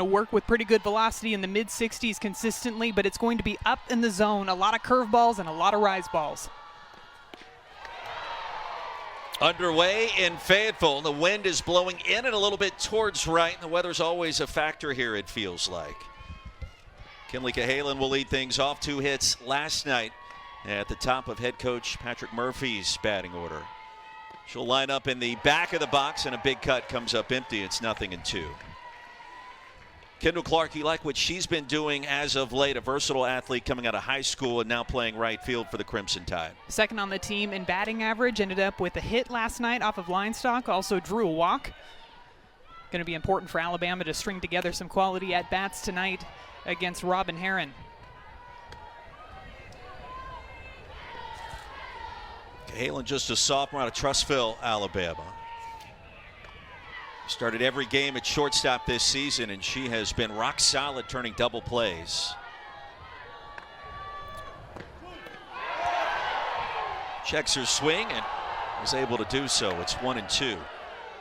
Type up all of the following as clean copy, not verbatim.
work with pretty good velocity in the mid-60s consistently, but it's going to be up in the zone, a lot of curveballs and a lot of rise balls. Underway in Fayetteville. The wind is blowing in and a little bit towards right, and the weather's always a factor here, it feels like. Kinley Cahalan will lead things off. 2 hits last night at the top of head coach Patrick Murphy's batting order. She'll line up in the back of the box, and a big cut comes up empty. It's 0-2. Kendall Clark, you like what she's been doing as of late, a versatile athlete coming out of high school and now playing right field for the Crimson Tide. Second on the team in batting average, ended up with a hit last night off of line stock, also drew a walk. Going to be important for Alabama to string together some quality at-bats tonight against Robin Herron. Cahalan, just a sophomore out of Trussville, Alabama. Started every game at shortstop this season, and she has been rock solid turning double plays. Checks her swing and is able to do so. It's 1-2.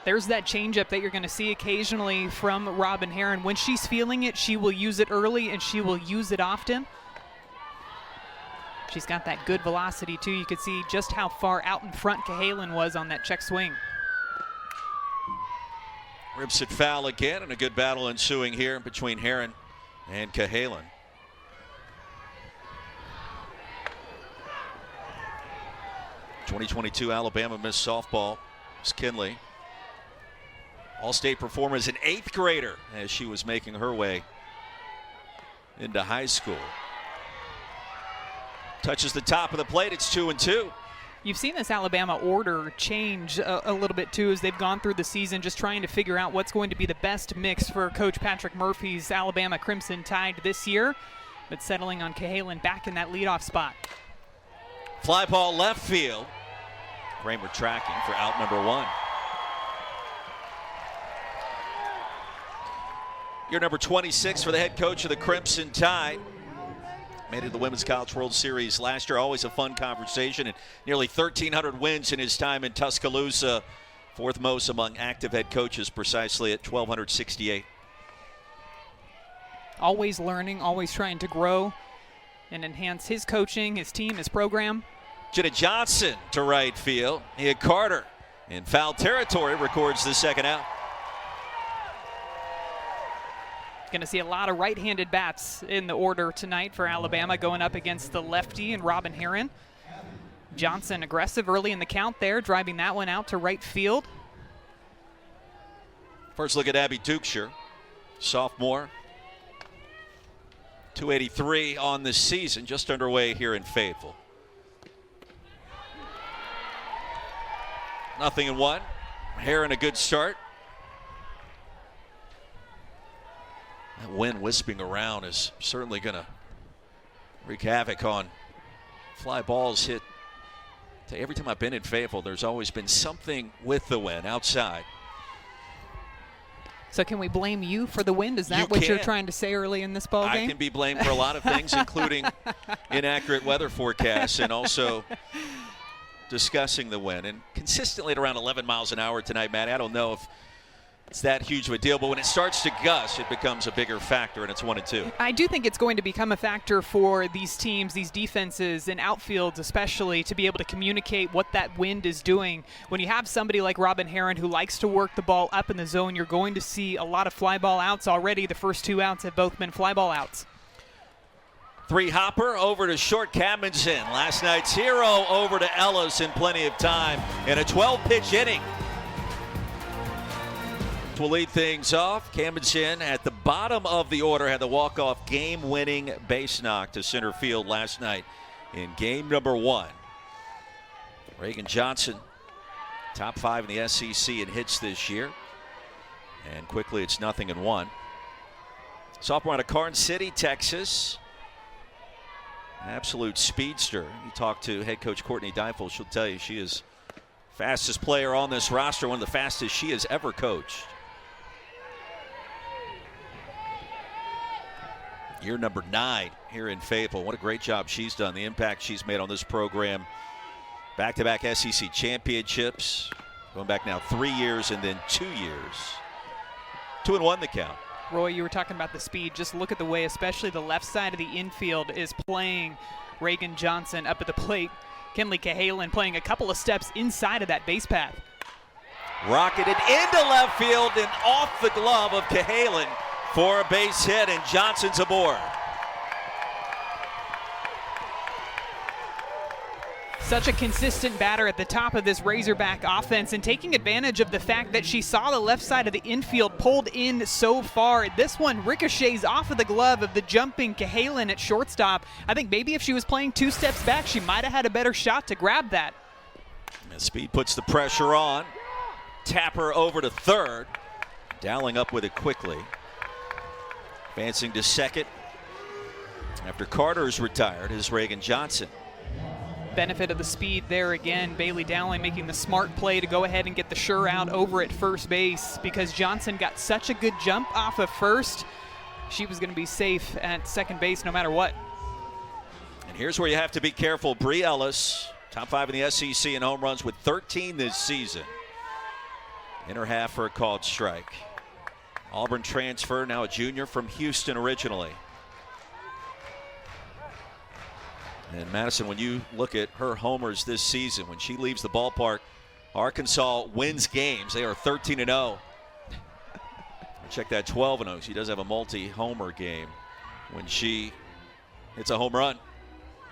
There's that changeup that you're going to see occasionally from Robin Herron. When she's feeling it, she will use it early and she will use it often. She's got that good velocity too. You could see just how far out in front Cahalan was on that check swing. Rips it foul again, and a good battle ensuing here between Herron and Cahalan. '22 Alabama Miss Softball is Kinley. All-state performer as an 8th grader as she was making her way into high school. Touches the top of the plate. It's 2-2. You've seen this Alabama order change a little bit too as they've gone through the season, just trying to figure out what's going to be the best mix for Coach Patrick Murphy's Alabama Crimson Tide this year, but settling on Cahalan back in that leadoff spot. Fly ball left field. Kramer tracking for out number 1. Year number 26 for the head coach of the Crimson Tide. Made it to the Women's College World Series last year. Always a fun conversation, and nearly 1,300 wins in his time in Tuscaloosa. 4th most among active head coaches, precisely at 1,268. Always learning, always trying to grow and enhance his coaching, his team, his program. Jenna Johnson to right field. Nia Carter in foul territory records the second out. Going to see a lot of right-handed bats in the order tonight for Alabama going up against the lefty and Robin Herron. Johnson aggressive early in the count there, driving that one out to right field. First look at Abby Dukeshire, sophomore. 283 on the season, just underway here in Fayetteville. 0-1. Herron a good start. That wind wisping around is certainly going to wreak havoc on fly balls hit. Every time I've been in Fayetteville, there's always been something with the wind outside. So can we blame you for the wind? Is that what you're trying to say early in this ball game? I can be blamed for a lot of things, including inaccurate weather forecasts and also discussing the wind. And consistently at around 11 miles an hour tonight, Matt. I don't know if it's that huge of a deal, but when it starts to gust, it becomes a bigger factor, and it's 1-2. I do think it's going to become a factor for these teams, these defenses, and outfields especially, to be able to communicate what that wind is doing. When you have somebody like Robin Herron who likes to work the ball up in the zone, you're going to see a lot of fly ball outs already. The first 2 outs have both been fly ball outs. 3 Hopper over to short. Cadman's in. Last night's hero over to Ellis in plenty of time in a 12-pitch inning. Will lead things off. Camden at the bottom of the order had the walk-off game-winning base knock to center field last night in game number 1. Reagan Johnson, top 5 in the SEC in hits this year. And quickly it's 0-1. Sophomore out of Karn City, Texas. Absolute speedster. You talk to head coach Courtney Deifel, she'll tell you she is fastest player on this roster, one of the fastest she has ever coached. Year number 9 here in Fayetteville. What a great job she's done. The impact she's made on this program. Back-to-back SEC championships. Going back now 3 years and then 2 years. 2-1 the count. Roy, you were talking about the speed. Just look at the way, especially the left side of the infield is playing Reagan Johnson up at the plate. Kinley Cahalan playing a couple of steps inside of that base path. Rocketed into left field and off the glove of Cahalan for a base hit, and Johnson's aboard. Such a consistent batter at the top of this Razorback offense, and taking advantage of the fact that she saw the left side of the infield pulled in so far. This one ricochets off of the glove of the jumping Cahalan at shortstop. I think maybe if she was playing 2 steps back, she might have had a better shot to grab that. And speed puts the pressure on. Tapper over to third. Dowling up with it quickly. Advancing to second after Carter's retired is Reagan Johnson. Benefit of the speed there again. Bailey Dowling making the smart play to go ahead and get the sure out over at first base because Johnson got such a good jump off of first. She was going to be safe at second base no matter what. And here's where you have to be careful. Bree Ellis, top 5 in the SEC in home runs with 13 this season. In her half for a called strike. Auburn transfer, now a junior from Houston originally. And Madison, when you look at her homers this season, when she leaves the ballpark, Arkansas wins games. They are 13-0. Check that, 12-0. She does have a multi-homer game when she hits a home run.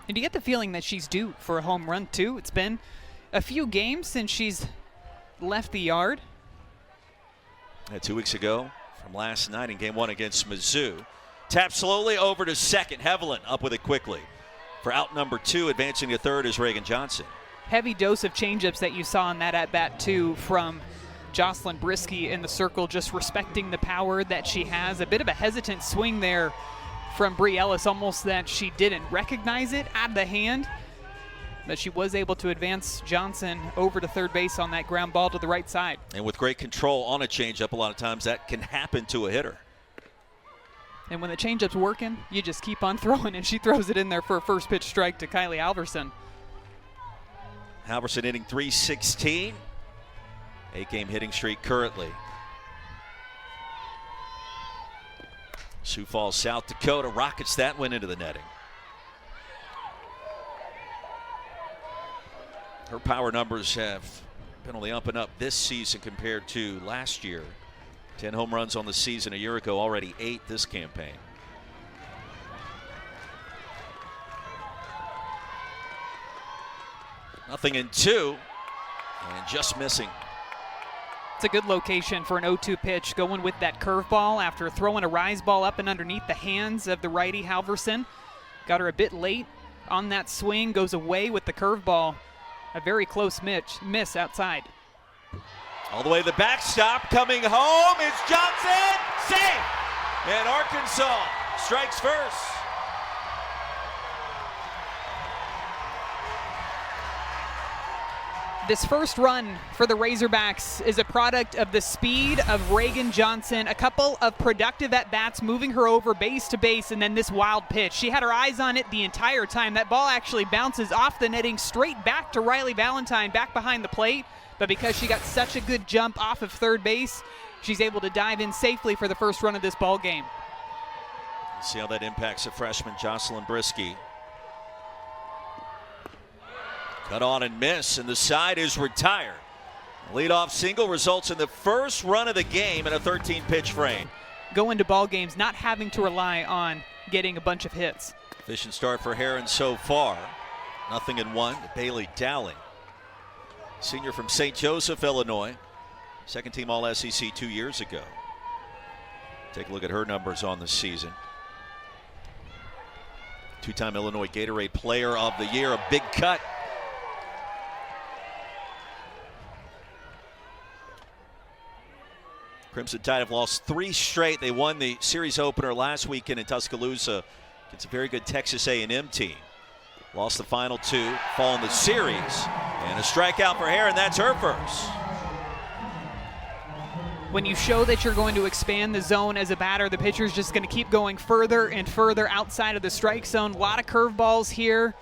And you get the feeling that she's due for a home run, too. It's been a few games since she's left the yard. 2 weeks ago from last night in game 1 against Mizzou. Tap slowly over to second. Hevelin up with it quickly. For out number 2, advancing to third is Reagan Johnson. Heavy dose of changeups that you saw in that at-bat, too, from Jocelyn Brisky in the circle, just respecting the power that she has. A bit of a hesitant swing there from Bree Ellis, almost that she didn't recognize it out of the hand. But she was able to advance Johnson over to third base on that ground ball to the right side. And with great control on a changeup, a lot of times that can happen to a hitter. And when the changeup's working, you just keep on throwing, and she throws it in there for a first pitch strike to Kylie Halverson. Halverson hitting .316. 8-game hitting streak currently. Sioux Falls, South Dakota rockets that one into the netting. Her power numbers have been on the up and up this season compared to last year. 10 home runs on the season a year ago, already 8 this campaign. Nothing in 2, and just missing. It's a good location for an 0-2 pitch, going with that curveball after throwing a rise ball up and underneath the hands of the righty Halverson. Got her a bit late on that swing, goes away with the curveball. A very close miss outside. All the way to the backstop, coming home is Johnson, safe! And Arkansas strikes first. This first run for the Razorbacks is a product of the speed of Reagan Johnson, a couple of productive at-bats moving her over base to base, and then this wild pitch. She had her eyes on it the entire time. That ball actually bounces off the netting straight back to Riley Valentine back behind the plate, but because she got such a good jump off of third base, she's able to dive in safely for the first run of this ball game. See how that impacts a freshman, Jocelyn Brisky. Cut on and miss, and the side is retired. Leadoff single results in the first run of the game in a 13-pitch frame. Go into ball games not having to rely on getting a bunch of hits. Efficient start for Heron so far. 0-1 to Bailey Dowling. Senior from St. Joseph, Illinois. Second team All-SEC 2 years ago. Take a look at her numbers on the season. 2-time Illinois Gatorade Player of the Year, a big cut. Crimson Tide have lost 3 straight. They won the series opener last weekend in Tuscaloosa against a very good Texas A&M team. Lost the final 2, fall in the series, and a strikeout for Heron. That's her first. When you show that you're going to expand the zone as a batter, the pitcher's just going to keep going further and further outside of the strike zone. A lot of curveballs here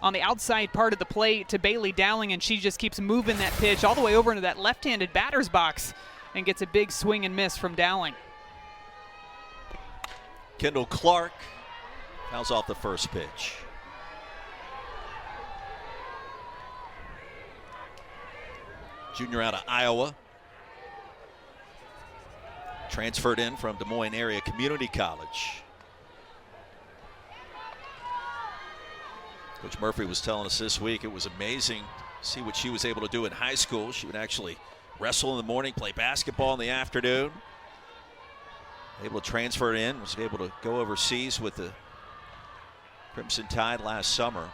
on the outside part of the plate to Bailey Dowling, and she just keeps moving that pitch all the way over into that left-handed batter's box and gets a big swing and miss from Dowling. Kendall Clark fouls off the first pitch. Junior out of Iowa. Transferred in from Des Moines Area Community College. Coach Murphy was telling us this week it was amazing to see what she was able to do in high school. She would actually wrestle in the morning, play basketball in the afternoon. Able to transfer in, was able to go overseas with the Crimson Tide last summer.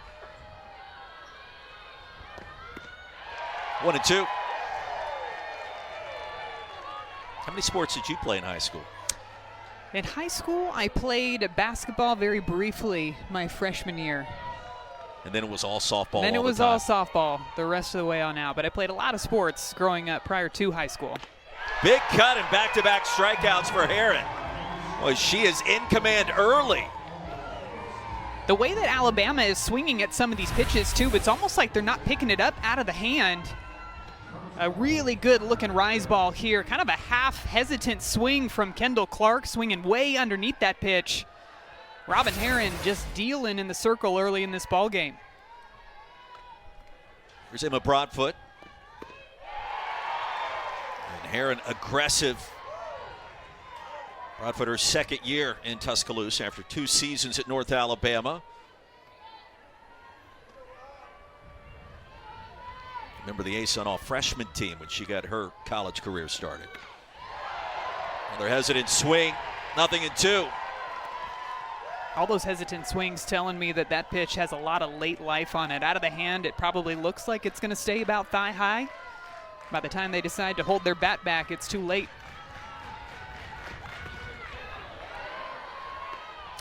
1-2. How many sports did you play in high school? In high school, I played basketball very briefly my freshman year. And then it was all softball. Then it was all all softball the rest of the way on out. But I played a lot of sports growing up prior to high school. Big cut and back-to-back strikeouts for Herron. Well, she is in command early. The way that Alabama is swinging at some of these pitches, too, it's almost like they're not picking it up out of the hand. A really good-looking rise ball here. Kind of a half-hesitant swing from Kendall Clark, swinging way underneath that pitch. Robin Herron just dealing in the circle early in this ball game. Here's Emma Broadfoot. And Herron aggressive. Broadfoot her second year in Tuscaloosa after 2 seasons at North Alabama. Remember the ace on all freshman team when she got her college career started. Another hesitant swing, 0-2. All those hesitant swings telling me that that pitch has a lot of late life on it. Out of the hand, it probably looks like it's going to stay about thigh high. By the time they decide to hold their bat back, it's too late.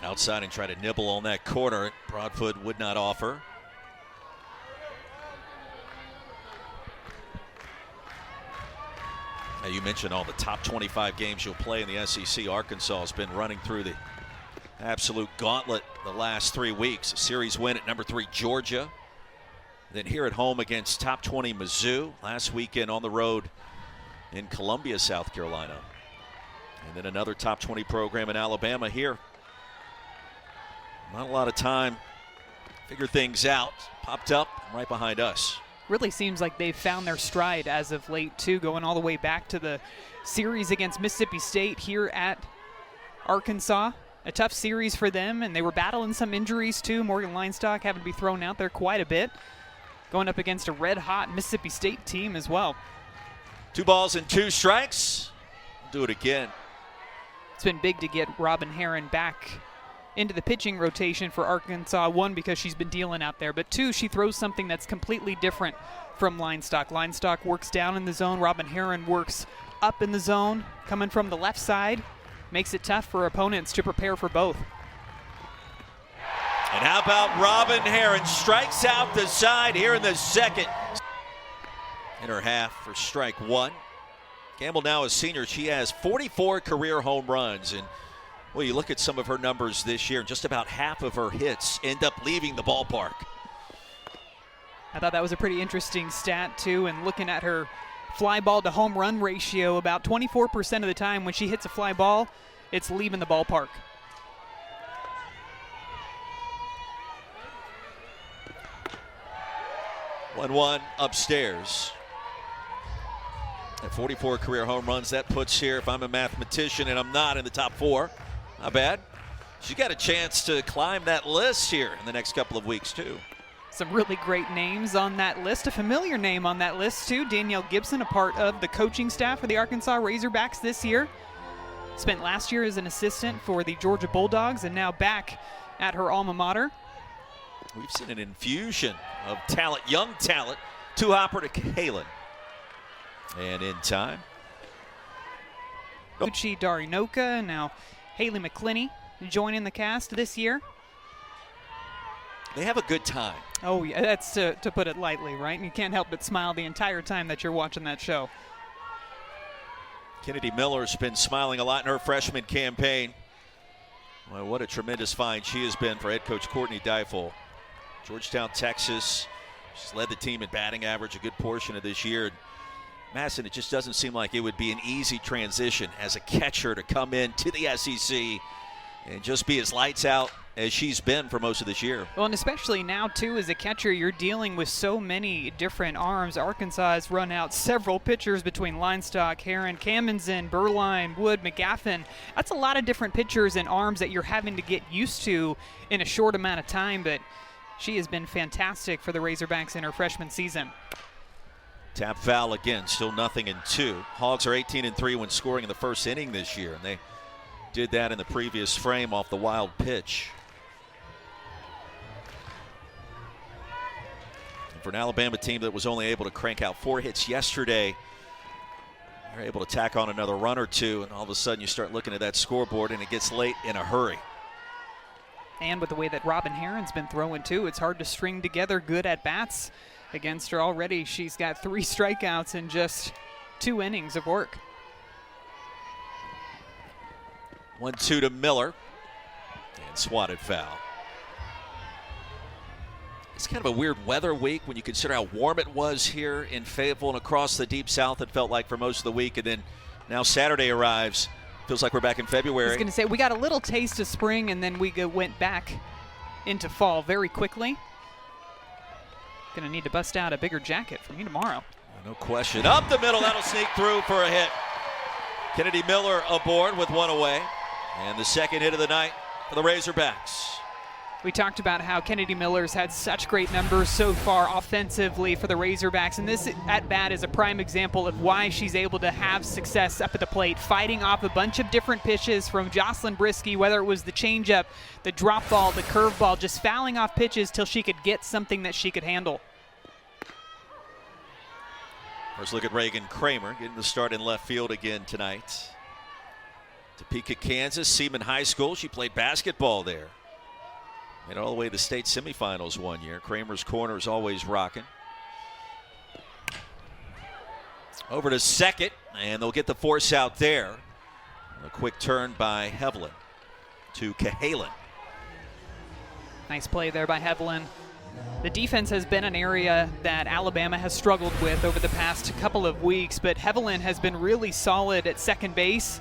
Outside and try to nibble on that corner. Broadfoot would not offer. Now you mentioned all the top 25 games you'll play in the SEC. Arkansas has been running through the absolute gauntlet the last 3 weeks. A series win at number 3 Georgia. Then here at home against top 20 Mizzou. Last weekend on the road in Columbia, South Carolina. And then another top 20 program in Alabama here. Not a lot of time to figure things out. Popped up right behind us. Really seems like they've found their stride as of late, too, going all the way back to the series against Mississippi State here at Arkansas. A tough series for them, and they were battling some injuries, too. Morgan Leinstock having to be thrown out there quite a bit. Going up against a red-hot Mississippi State team as well. 2 balls and 2 strikes. Do it again. It's been big to get Robin Herron back into the pitching rotation for Arkansas. 1, because she's been dealing out there, but 2, she throws something that's completely different from Leinstock. Leinstock works down in the zone. Robin Herron works up in the zone, coming from the left side. Makes it tough for opponents to prepare for both. And how about Robin Herron strikes out the side here in the second. In her half for strike 1. Campbell now a senior. She has 44 career home runs. And well, you look at some of her numbers this year, just about half of her hits end up leaving the ballpark. I thought that was a pretty interesting stat, too, and looking at her fly ball to home run ratio, about 24% of the time when she hits a fly ball, it's leaving the ballpark. One upstairs. At 44 career home runs, that puts here, if I'm a mathematician and I'm not, in the top 4. Not bad. She's got a chance to climb that list here in the next couple of weeks, too. Some really great names on that list. A familiar name on that list, too. Danielle Gibson, a part of the coaching staff for the Arkansas Razorbacks this year. Spent last year as an assistant for the Georgia Bulldogs and now back at her alma mater. We've seen an infusion of talent, young talent, to Hopper to Halen. And in time. Uchi Darinoka, now Haley McClinney joining the cast this year. They have a good time. Oh, yeah, that's to put it lightly, right? And you can't help but smile the entire time that you're watching that show. Kennedy Miller's been smiling a lot in her freshman campaign. Well, what a tremendous find she has been for head coach Courtney Deifel. Georgetown, Texas. She's led the team in batting average a good portion of this year. Madison, it just doesn't seem like it would be an easy transition as a catcher to come in to the SEC and just be as lights out as she's been for most of this year. Well, and especially now, too, as a catcher, you're dealing with so many different arms. Arkansas has run out several pitchers between Linestock, Heron, Kamenzen, Berline, Wood, McGaffin. That's a lot of different pitchers and arms that you're having to get used to in a short amount of time, but she has been fantastic for the Razorbacks in her freshman season. Tap foul again, still 0-2. Hogs are 18-3 when scoring in the first inning this year, and they did that in the previous frame off the wild pitch. And for an Alabama team that was only able to crank out 4 hits yesterday, they're able to tack on another run or two, and all of a sudden you start looking at that scoreboard and it gets late in a hurry. And with the way that Robin Heron's been throwing, too, it's hard to string together good at-bats against her already. She's got 3 strikeouts in just 2 innings of work. 1-2 to Miller, and swatted foul. It's kind of a weird weather week when you consider how warm it was here in Fayetteville and across the Deep South, it felt like for most of the week, and then now Saturday arrives. Feels like we're back in February. I was going to say, we got a little taste of spring, and then we went back into fall very quickly. Going to need to bust out a bigger jacket for me tomorrow. No question. Up the middle, that'll sneak through for a hit. Kennedy Miller aboard with 1 away. And the second hit of the night for the Razorbacks. We talked about how Kennedy Miller's had such great numbers so far offensively for the Razorbacks, and this at-bat is a prime example of why she's able to have success up at the plate, fighting off a bunch of different pitches from Jocelyn Brisky, whether it was the changeup, the drop ball, the curveball, just fouling off pitches till she could get something that she could handle. First look at Reagan Kramer getting the start in left field again tonight. Topeka, Kansas, Seaman High School. She played basketball there. Made it all the way to the state semifinals one year. Kramer's corner is always rocking. Over to second, and they'll get the force out there. A quick turn by Hevlin to Cahalan. Nice play there by Hevlin. The defense has been an area that Alabama has struggled with over the past couple of weeks, but Hevlin has been really solid at second base.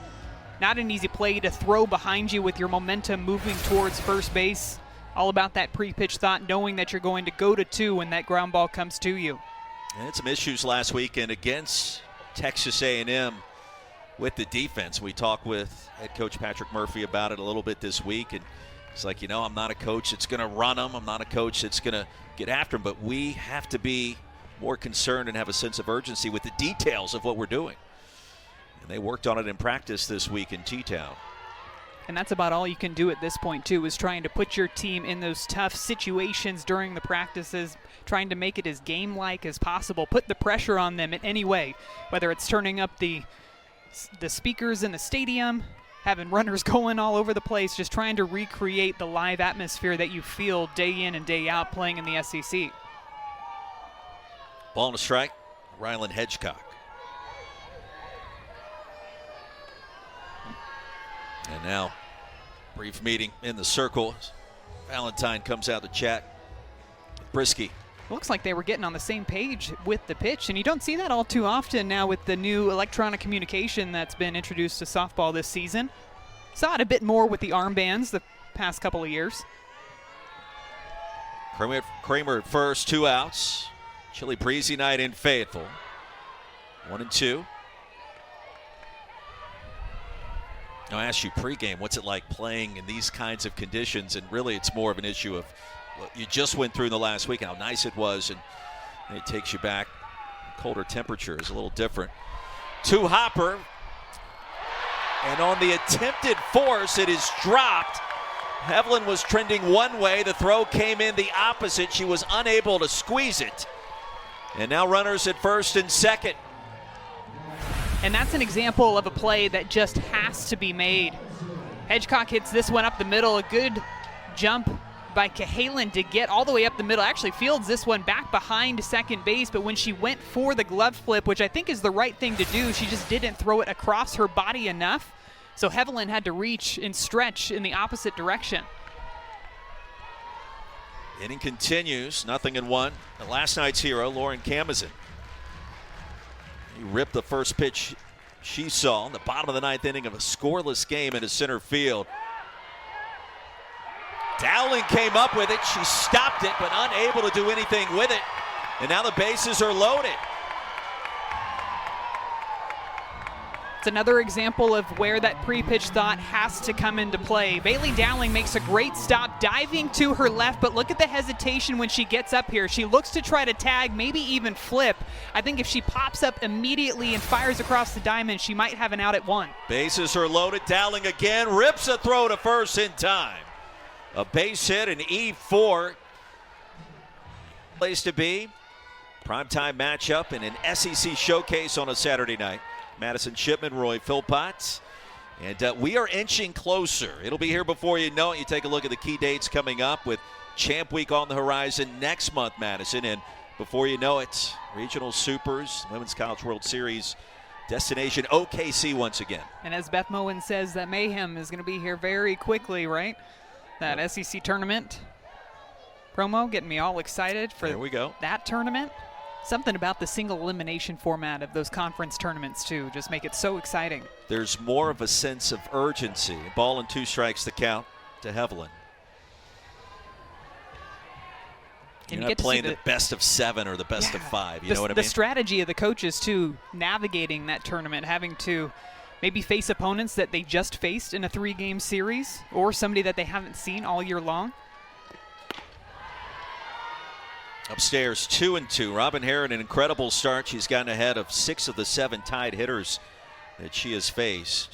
Not an easy play to throw behind you with your momentum moving towards first base. All about that pre-pitch thought, knowing that you're going to go to 2 when that ground ball comes to you. And had some issues last weekend against Texas A&M with the defense. We talked with head coach Patrick Murphy about it a little bit this week, and it's like, I'm not a coach that's going to run them. I'm not a coach that's going to get after them, but we have to be more concerned and have a sense of urgency with the details of what we're doing. And they worked on it in practice this week in T-Town. And that's about all you can do at this point, too, is trying to put your team in those tough situations during the practices, trying to make it as game-like as possible, put the pressure on them in any way, whether it's turning up the speakers in the stadium, having runners going all over the place, just trying to recreate the live atmosphere that you feel day in and day out playing in the SEC. Ball and a strike, Ryland Hedgecock. And now, brief meeting in the circle. Valentine comes out to chat. Brisky. Looks like they were getting on the same page with the pitch, and you don't see that all too often now with the new electronic communication that's been introduced to softball this season. Saw it a bit more with the armbands the past couple of years. Kramer at first, 2 outs. Chilly breezy night in Fayetteville. 1-2. Now, I asked you pregame, what's it like playing in these kinds of conditions? And really, it's more of an issue of what you just went through in the last week, how nice it was, and it takes you back. Colder temperature is a little different. 2 hopper, and on the attempted force, it is dropped. Hevlin was trending one way. The throw came in the opposite. She was unable to squeeze it. And now runners at first and second. And that's an example of a play that just has to be made. Hedgecock hits this one up the middle. A good jump by Cahalan to get all the way up the middle. Actually fields this one back behind second base, but when she went for the glove flip, which I think is the right thing to do, she just didn't throw it across her body enough. So Hevlin had to reach and stretch in the opposite direction. Inning continues, 0-1. And last night's hero, Lauren Kamenzen. He ripped the first pitch she saw in the bottom of the 9th inning of a scoreless game into center field. Dowling came up with it. She stopped it, but unable to do anything with it. And now the bases are loaded. It's another example of where that pre-pitch thought has to come into play. Bailey Dowling makes a great stop, diving to her left, but look at the hesitation when she gets up here. She looks to try to tag, maybe even flip. I think if she pops up immediately and fires across the diamond, she might have an out at one. Bases are loaded. Dowling again rips a throw to first in time. A base hit, an E4. Place to be. Primetime matchup in an SEC showcase on a Saturday night. Madison Shipman, Roy Philpott. And we are inching closer. It'll be here before you know it. You take a look at the key dates coming up with Champ Week on the horizon next month, Madison. And before you know it, Regional Supers, Women's College World Series, destination OKC once again. And as Beth Moen says, that mayhem is going to be here very quickly, right? That SEC tournament promo getting me all excited for there we go. That tournament. Something about the single elimination format of those conference tournaments, too, just make it so exciting. There's more of a sense of urgency. Ball and 2 strikes to count to Hevelin. You're not playing the best of 7 or the best of 5. You know what I mean? The strategy of the coaches, too, navigating that tournament, having to maybe face opponents that they just faced in a 3-game series or somebody that they haven't seen all year long. Upstairs, 2-2. Robin Herron, an incredible start. She's gotten ahead of 6 of the 7 tied hitters that she has faced.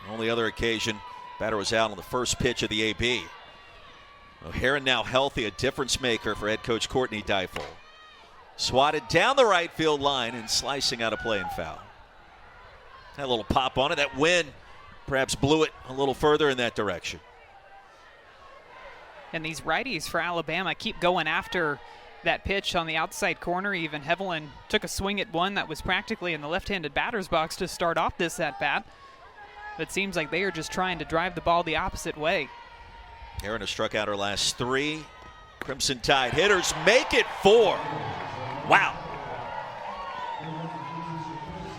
The only other occasion, batter was out on the first pitch of the AB. Well, Herron now healthy, a difference maker for head coach Courtney Deifel. Swatted down the right field line and slicing out a play and foul. Had a little pop on it. That wind perhaps blew it a little further in that direction. And these righties for Alabama keep going after that pitch on the outside corner. Even Hevelin took a swing at one that was practically in the left-handed batter's box to start off this at-bat. It seems like they are just trying to drive the ball the opposite way. Herron has struck out her last 3. Crimson Tide hitters make it 4. Wow.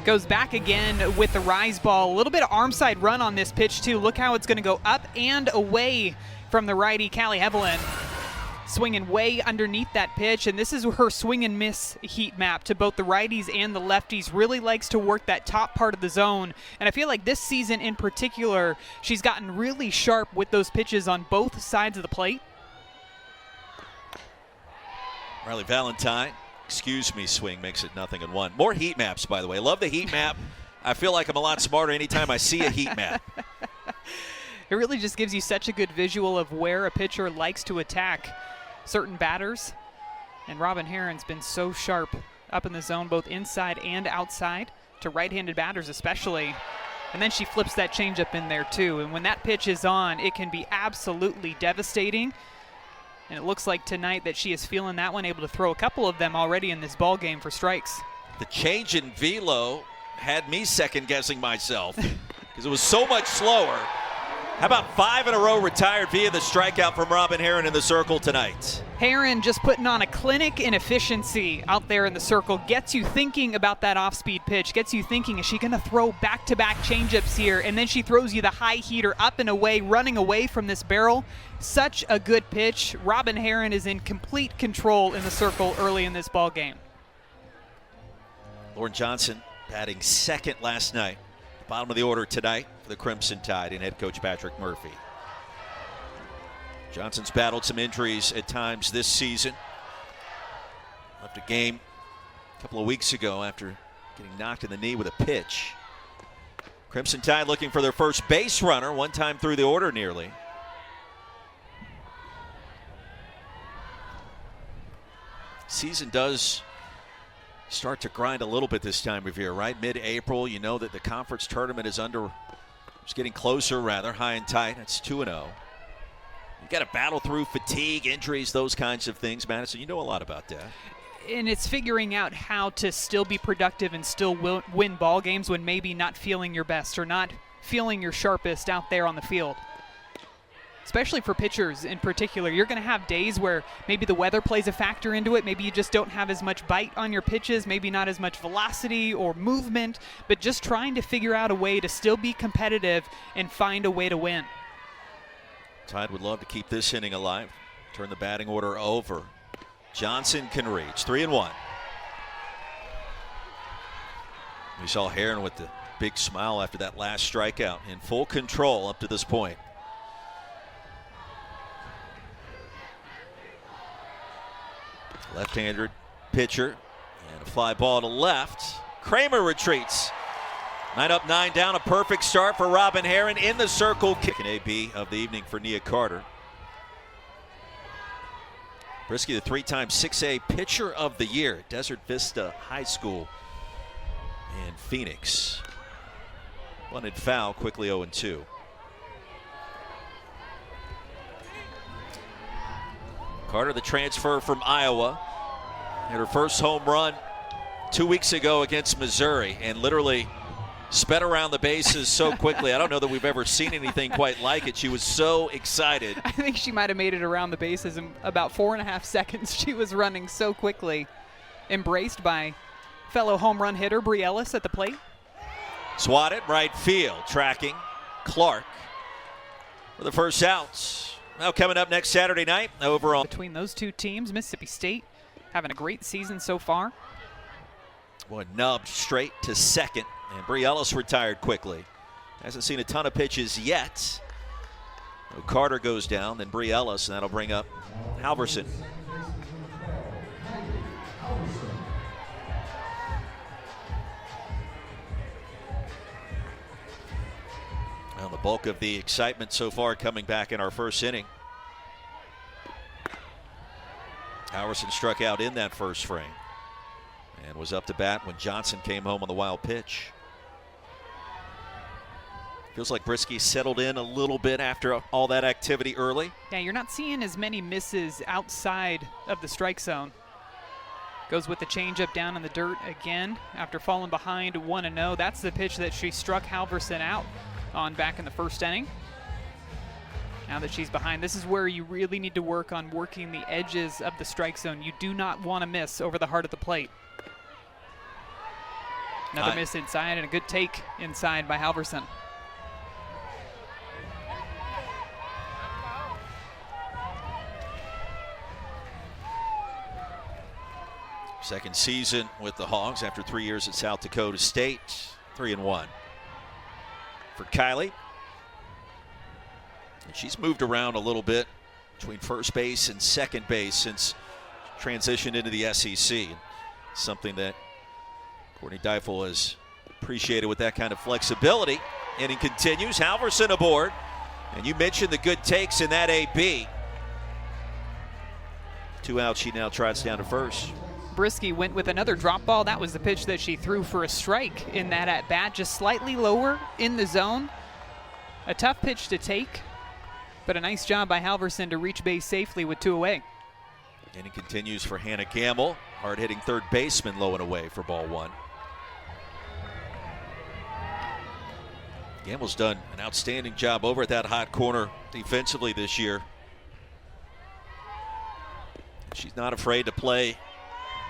Goes back again with the rise ball. A little bit of arm side run on this pitch, too. Look how it's going to go up and away from the righty, Callie Hevelin. Swinging way underneath that pitch, and this is her swing and miss heat map to both the righties and the lefties. Really likes to work that top part of the zone, and I feel like this season in particular, she's gotten really sharp with those pitches on both sides of the plate. Riley Valentine, excuse me, swing makes it 0-1. More heat maps, by the way. Love the heat map. I feel like I'm a lot smarter anytime I see a heat map. It really just gives you such a good visual of where a pitcher likes to attack certain batters, and Robin Herron's been so sharp up in the zone, both inside and outside, to right-handed batters especially. And then she flips that changeup in there too, and when that pitch is on, it can be absolutely devastating. And it looks like tonight that she is feeling that one, able to throw a couple of them already in this ball game for strikes. The change in velo had me second-guessing myself because it was so much slower. How about 5 in a row retired via the strikeout from Robin Herron in the circle tonight? Herron just putting on a clinic in efficiency out there in the circle. Gets you thinking about that off-speed pitch. Gets you thinking, is she going to throw back-to-back changeups here? And then she throws you the high heater up and away, running away from this barrel. Such a good pitch. Robin Herron is in complete control in the circle early in this ball game. Lauren Johnson batting second last night. Bottom of the order tonight for the Crimson Tide and head coach Patrick Murphy. Johnson's battled some injuries at times this season. Left a game a couple of weeks ago after getting knocked in the knee with a pitch. Crimson Tide looking for their first base runner, one time through the order nearly. Season does start to grind a little bit this time of year, right? Mid-April, you know that the conference tournament is getting closer rather, high and tight. It's 2-0. You got to battle through fatigue, injuries, those kinds of things, Madison. You know a lot about that. And it's figuring out how to still be productive and still win ball games when maybe not feeling your best or not feeling your sharpest out there on the field. Especially for pitchers in particular, you're going to have days where maybe the weather plays a factor into it. Maybe you just don't have as much bite on your pitches, maybe not as much velocity or movement, but just trying to figure out a way to still be competitive and find a way to win. Tide would love to keep this inning alive. Turn the batting order over. Johnson can reach. 3-1. We saw Heron with the big smile after that last strikeout, in full control up to this point. Left-handed pitcher and a fly ball to left. Kramer retreats. 9 up, 9 down. A perfect start for Robin Heron in the circle. Kicking AB of the evening for Nia Carter. Brisky, the 3-time 6A pitcher of the year at Desert Vista High School in Phoenix. Bunted foul, quickly 0-2. Carter, the transfer from Iowa, hit her first home run 2 weeks ago against Missouri and literally sped around the bases so quickly. I don't know that we've ever seen anything quite like it. She was so excited. I think she might have made it around the bases in about 4.5 seconds. She was running so quickly. Embraced by fellow home run hitter Bree Ellis at the plate. Swatted right field, tracking Clark for the first outs. Now coming up next Saturday night over on. Between those two teams, Mississippi State having a great season so far. Boy, nubbed straight to second, and Bree Ellis retired quickly. Hasn't seen a ton of pitches yet. So Carter goes down, then Bree Ellis, and that'll bring up Halverson. Well, the bulk of the excitement so far coming back in our first inning. Halverson struck out in that first frame and was up to bat when Johnson came home on the wild pitch. Feels like Brisky settled in a little bit after all that activity early. Yeah, you're not seeing as many misses outside of the strike zone. Goes with the changeup down in the dirt again after falling behind 1-0. That's the pitch that she struck Halverson out on back in the first inning. Now that she's behind, this is where you really need to work on working the edges of the strike zone. You do not want to miss over the heart of the plate. Another miss inside and a good take inside by Halverson. Second season with the Hogs after 3 years at South Dakota State. 3-1 for Kylie. And she's moved around a little bit between first base and second base since transitioned into the SEC. Something that Courtney Deifel has appreciated with that kind of flexibility. Inning continues. Halverson aboard. And you mentioned the good takes in that AB. 2 outs. She now trots down to first. Brisky went with another drop ball. That was the pitch that she threw for a strike in that at bat, just slightly lower in the zone. A tough pitch to take, but a nice job by Halverson to reach base safely with 2 away. Inning continues for Hannah Gamble, hard-hitting third baseman, low and away for ball 1. Gamble's done an outstanding job over at that hot corner defensively this year. She's not afraid to play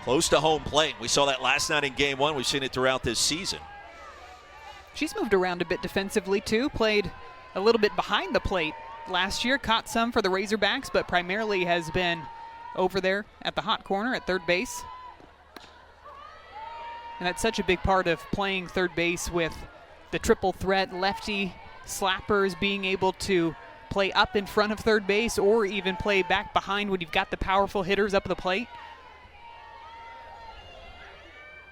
close to home plate. We saw that last night in game 1. We've seen it throughout this season. She's moved around a bit defensively too, played a little bit behind the plate last year, caught some for the Razorbacks, but primarily has been over there at the hot corner at third base. And that's such a big part of playing third base with the triple threat lefty slappers, being able to play up in front of third base or even play back behind when you've got the powerful hitters up at the plate.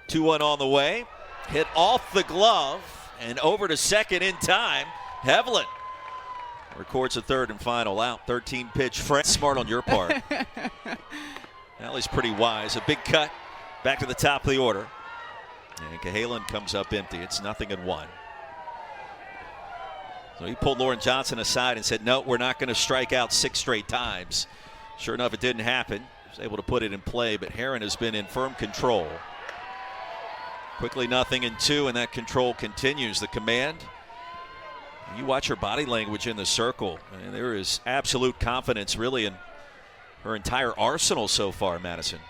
2-1 on the way. Hit off the glove and over to second in time. Hevlin records a third and final out. 13 pitch frame. Smart on your part. Allie's pretty wise. A big cut back to the top of the order. And Cahalan comes up empty. It's 0-1. So he pulled Lauren Johnson aside and said, no, we're not going to strike out 6 straight times. Sure enough, it didn't happen. He was able to put it in play, but Heron has been in firm control. Quickly 0-2, and that control continues. The command. You watch her body language in the circle, and there is absolute confidence really in her entire arsenal so far, Madison.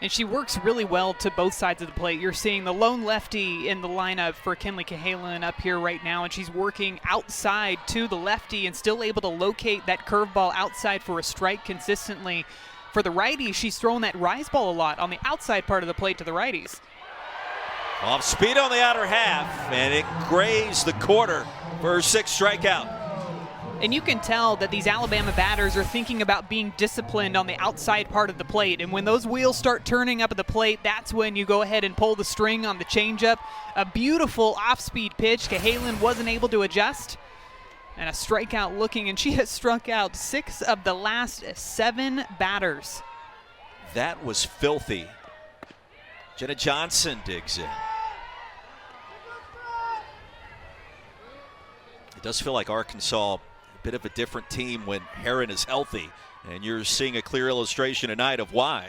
And she works really well to both sides of the plate. You're seeing the lone lefty in the lineup for Kinley Cahalan up here right now, and she's working outside to the lefty and still able to locate that curveball outside for a strike consistently. For the righties, she's throwing that rise ball a lot on the outside part of the plate to the righties. Off speed on the outer half, and it grazed the corner for her 6th strikeout. And you can tell that these Alabama batters are thinking about being disciplined on the outside part of the plate. And when those wheels start turning up at the plate, that's when you go ahead and pull the string on the changeup. A beautiful off-speed pitch. Cahalan wasn't able to adjust. And a strikeout looking, and she has struck out 6 of the last 7 batters. That was filthy. Jenna Johnson digs in. It does feel like Arkansas, bit of a different team when Herron is healthy, and you're seeing a clear illustration tonight of why.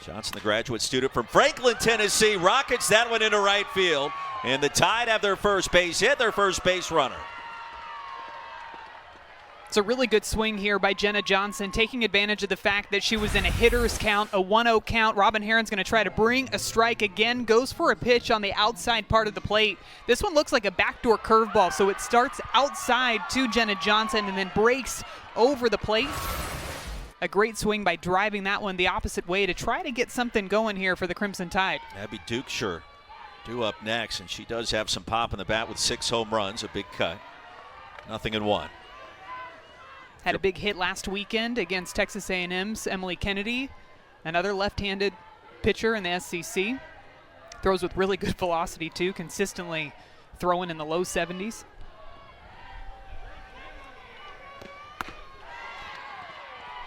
Johnson, the graduate student from Franklin, Tennessee, rockets that one into right field, and the Tide have their first base hit, their first base runner. It's a really good swing here by Jenna Johnson, taking advantage of the fact that she was in a hitter's count, a 1-0 count. Robin Herron's going to try to bring a strike again, goes for a pitch on the outside part of the plate. This one looks like a backdoor curveball, so it starts outside to Jenna Johnson and then breaks over the plate. A great swing by driving that one the opposite way to try to get something going here for the Crimson Tide. Abby Dukeshire due up next, and she does have some pop in the bat with 6 home runs, a big cut. 0-1. Had a big hit last weekend against Texas A&M's Emily Kennedy, another left-handed pitcher in the SEC. Throws with really good velocity too, consistently throwing in the low 70s.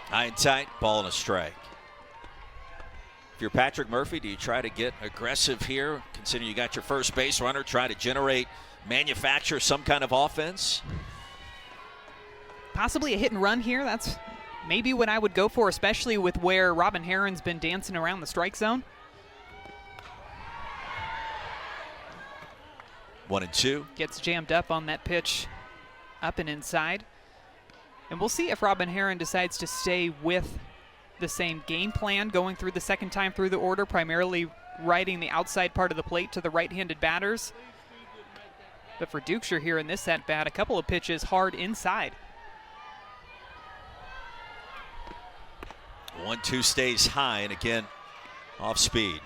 High and tight, ball and a strike. If you're Patrick Murphy, do you try to get aggressive here, considering you got your first base runner, try to manufacture some kind of offense? Possibly a hit and run here. That's maybe what I would go for, especially with where Robin Herron's been dancing around the strike zone. 1-2. Gets jammed up on that pitch up and inside. And we'll see if Robin Herron decides to stay with the same game plan going through the second time through the order, primarily riding the outside part of the plate to the right-handed batters. But for Dukeshire here in this at-bat, a couple of pitches hard inside. 1-2 stays high, and again, off speed.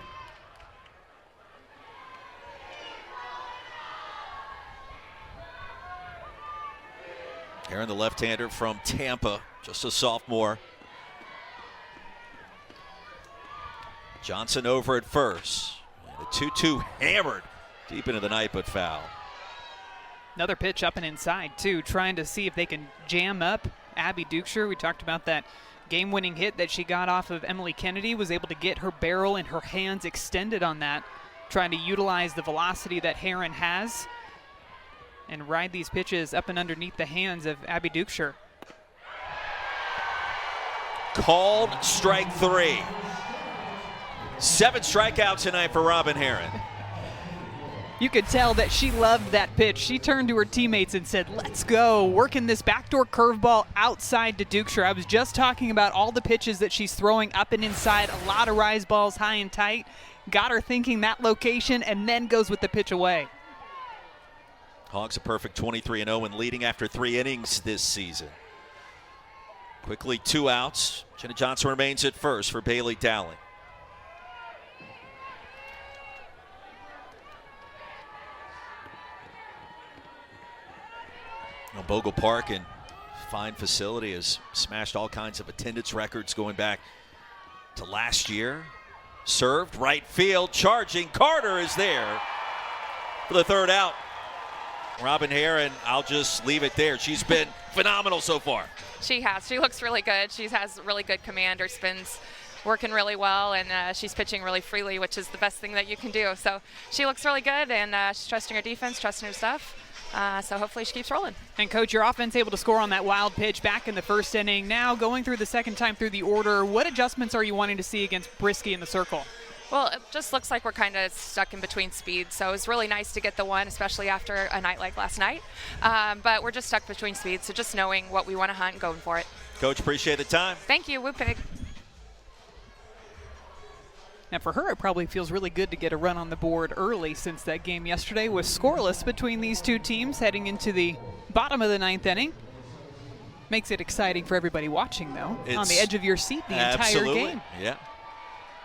Herron, the left-hander from Tampa, just a sophomore. Johnson over at first. The 2-2 hammered deep into the night, but foul. Another pitch up and inside, too, trying to see if they can jam up Abby Dukeshire. We talked about that game-winning hit that she got off of Emily Kennedy, was able to get her barrel and her hands extended on that, trying to utilize the velocity that Herron has and ride these pitches up and underneath the hands of Abby Dukeshire. Called strike 3. 7 strikeouts tonight for Robin Herron. You could tell that she loved that pitch. She turned to her teammates and said, let's go, working this backdoor curveball outside to Dukeshire. I was just talking about all the pitches that she's throwing up and inside, a lot of rise balls high and tight. Got her thinking that location and then goes with the pitch away. Hogs a perfect 23-0 and leading after 3 innings this season. Quickly 2 outs. Jenna Johnson remains at first for Bailey Dowling. Bogle Park, and fine facility, has smashed all kinds of attendance records going back to last year. Served right field, charging. Carter is there for the 3rd out. Robin Herron, I'll just leave it there. She's been phenomenal so far. She has. She looks really good. She has really good command. Her spin's working really well, and she's pitching really freely, which is the best thing that you can do. So she looks really good, and she's trusting her defense, trusting her stuff. So hopefully she keeps rolling. And, Coach, your offense able to score on that wild pitch back in the first inning. Now going through the second time through the order, what adjustments are you wanting to see against Brisky in the circle? Well, it just looks like we're kind of stuck in between speeds, so it was really nice to get the one, especially after a night like last night. But we're just stuck between speeds, so just knowing what we want to hunt and going for it. Coach, appreciate the time. Thank you, Woo Pig. Now for her, it probably feels really good to get a run on the board early, since that game yesterday was scoreless between these two teams heading into the bottom of the 9th inning. Makes it exciting for everybody watching, though. On the edge of your seat the entire game. Yeah.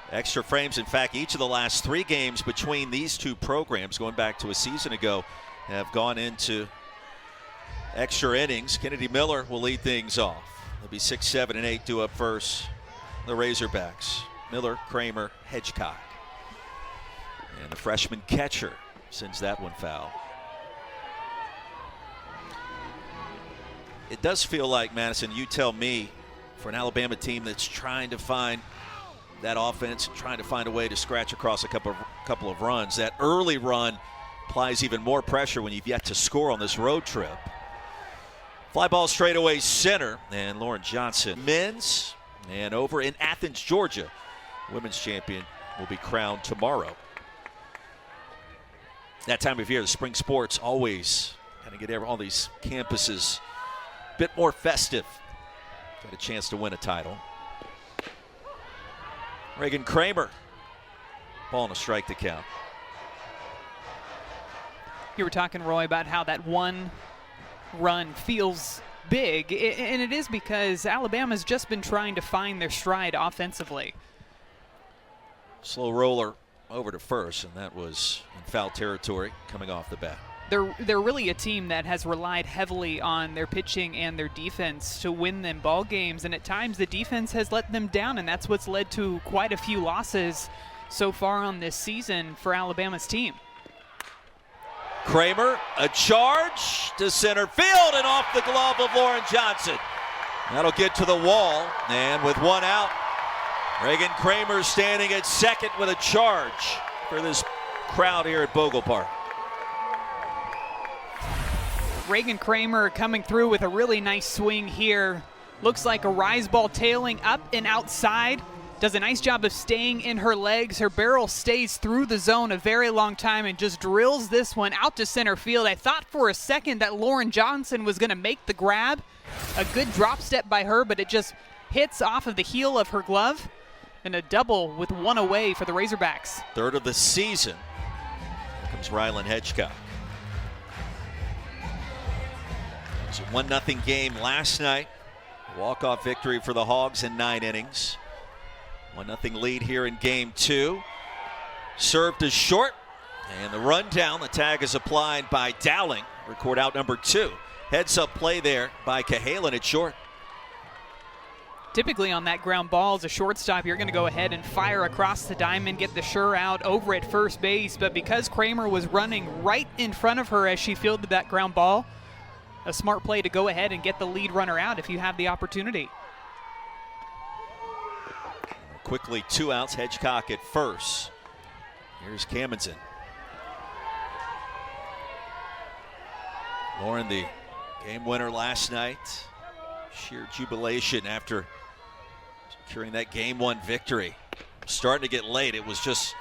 Extra frames. In fact, each of the last 3 games between these two programs, going back to a season ago, have gone into extra innings. Kennedy Miller will lead things off. It'll be 6, 7, and 8 due up first. The Razorbacks. Miller, Kramer, Hedgecock. And the freshman catcher sends that one foul. It does feel like, Madison, you tell me, for an Alabama team that's trying to find that offense, trying to find a way to scratch across a couple of runs, that early run applies even more pressure when you've yet to score on this road trip. Fly ball straightaway center, and Lauren Johnson men's, and over in Athens, Georgia, women's champion will be crowned tomorrow. That time of year, the spring sports always kind of get all these campuses a bit more festive. Got a chance to win a title. Reagan Kramer, ball and a strike to count. You were talking, Roy, about how that one run feels big, and it is because Alabama's just been trying to find their stride offensively. Slow roller over to first, and that was in foul territory coming off the bat. They're really a team that has relied heavily on their pitching and their defense to win them ball games, and at times the defense has let them down, and that's what's led to quite a few losses so far on this season for Alabama's team. Kramer, a charge to center field and off the glove of Lauren Johnson. That'll get to the wall, and with one out, Reagan Kramer standing at second with a charge for this crowd here at Bogle Park. Reagan Kramer coming through with a really nice swing here. Looks like a rise ball tailing up and outside. Does a nice job of staying in her legs. Her barrel stays through the zone a very long time and just drills this one out to center field. I thought for a second that Lauren Johnson was going to make the grab. A good drop step by her, but it just hits off of the heel of her glove. And a double with one away for the Razorbacks. Third of the season. Here comes Rylan Hedgecock. It was a 1-0 game last night. Walk-off victory for the Hogs in 9 innings. 1-0 lead here in game 2. Served as short, and the rundown. The tag is applied by Dowling. Record out number 2. Heads-up play there by Cahalan at short. Typically on that ground ball as a shortstop, you're going to go ahead and fire across the diamond, get the sure out over at first base. But because Kramer was running right in front of her as she fielded that ground ball, a smart play to go ahead and get the lead runner out if you have the opportunity. Quickly 2 outs, Hedgecock at first. Here's Kamenson. Lauren, the game winner last night. Sheer jubilation after securing that game 1 victory. Starting to get late. It was just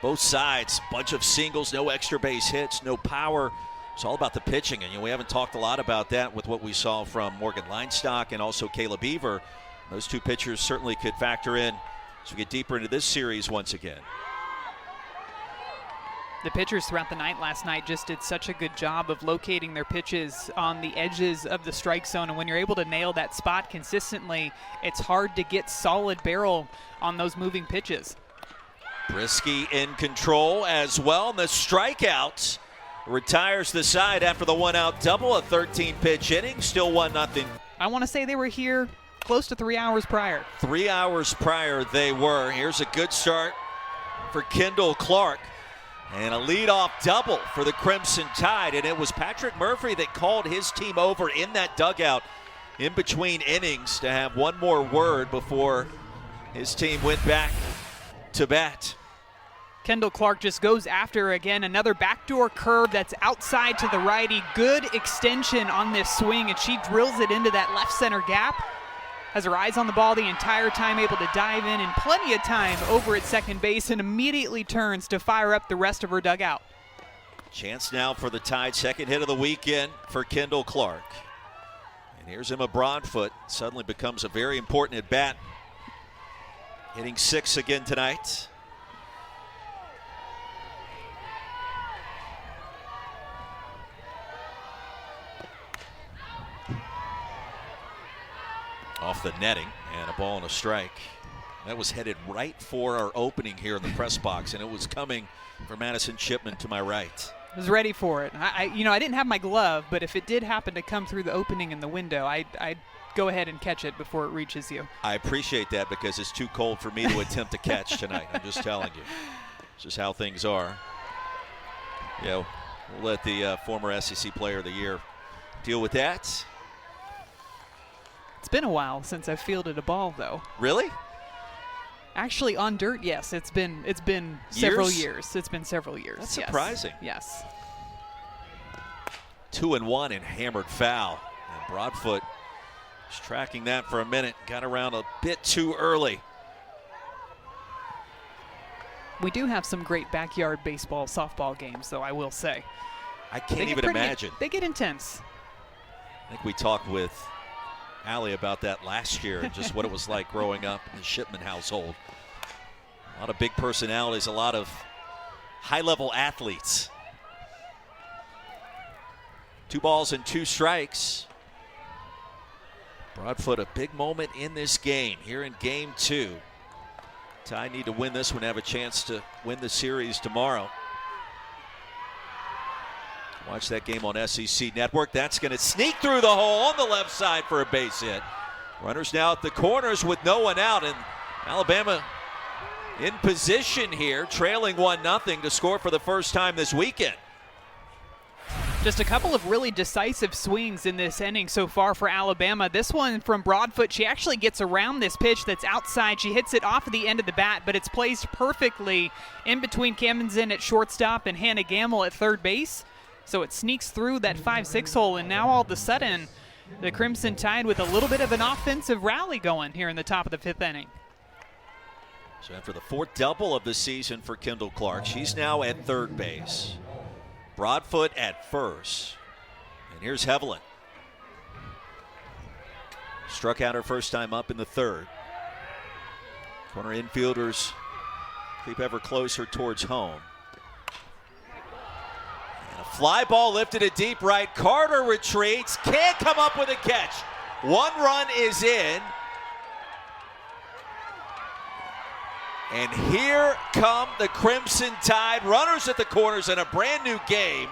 both sides, bunch of singles, no extra base hits, no power. It's all about the pitching, and we haven't talked a lot about that with what we saw from Morgan Leinstock and also Kayla Beaver. Those two pitchers certainly could factor in as we get deeper into this series once again. The pitchers throughout the night last night just did such a good job of locating their pitches on the edges of the strike zone, and when you're able to nail that spot consistently, it's hard to get solid barrel on those moving pitches. Brisky in control as well, and the strikeout retires the side after the 1-out double, a 13-pitch inning, still 1-0. I want to say they were here close to 3 hours prior. 3 hours prior they were. Here's a good start for Kendall Clark. And a leadoff double for the Crimson Tide. And it was Patrick Murphy that called his team over in that dugout in between innings to have one more word before his team went back to bat. Kendall Clark just goes after again. Another backdoor curve that's outside to the righty. Good extension on this swing, and she drills it into that left center gap. has her eyes on the ball the entire time, able to dive in plenty of time over at second base, and immediately turns to fire up the rest of her dugout. Chance now for the Tide. Second hit of the weekend for Kendall Clark. And here's Emma Broadfoot. Suddenly becomes a very important at bat. Hitting 6 again tonight. Off the netting, and a ball and a strike. That was headed right for our opening here in the press box, and it was coming for Madison Shipman to my right. I was ready for it. I didn't have my glove, but if it did happen to come through the opening in the window, I'd go ahead and catch it before it reaches you. I appreciate that because it's too cold for me to attempt to catch tonight. I'm just telling you. It's just how things are. Yeah, we'll let the former SEC Player of the Year deal with that. It's been a while since I've fielded a ball, though. Really? Actually, on dirt, yes. It's been several years. It's been several years. That's yes. surprising. Yes. 2-1 and hammered foul. And Broadfoot was tracking that for a minute. Got around a bit too early. We do have some great backyard baseball, softball games, though, I will say. I can't even imagine. They get intense. I think we talked with Allie about that last year and just what it was like growing up in the Shipman household. A lot of big personalities, a lot of high-level athletes. 2 balls and 2 strikes. Broadfoot, a big moment in this game here in game 2. Tide need to win this one, have a chance to win the series tomorrow. Watch that game on SEC Network. That's going to sneak through the hole on the left side for a base hit. Runners now at the corners with no one out, and Alabama in position here, trailing 1-0 to score for the first time this weekend. Just a couple of really decisive swings in this inning so far for Alabama. This one from Broadfoot, she actually gets around this pitch that's outside. She hits it off of the end of the bat, but it's placed perfectly in between Camdenson at shortstop and Hannah Gamble at third base. So it sneaks through that 5-6 hole, and now all of a sudden, the Crimson Tide with a little bit of an offensive rally going here in the top of the 5th inning. So after the 4th double of the season for Kendall Clark, she's now at third base. Broadfoot at first. And here's Hevelin. Struck out her first time up in the 3rd. Corner infielders creep ever closer towards home. Fly ball lifted to deep right. Carter retreats. Can't come up with a catch. 1 run is in. And here come the Crimson Tide. Runners at the corners in a brand new game.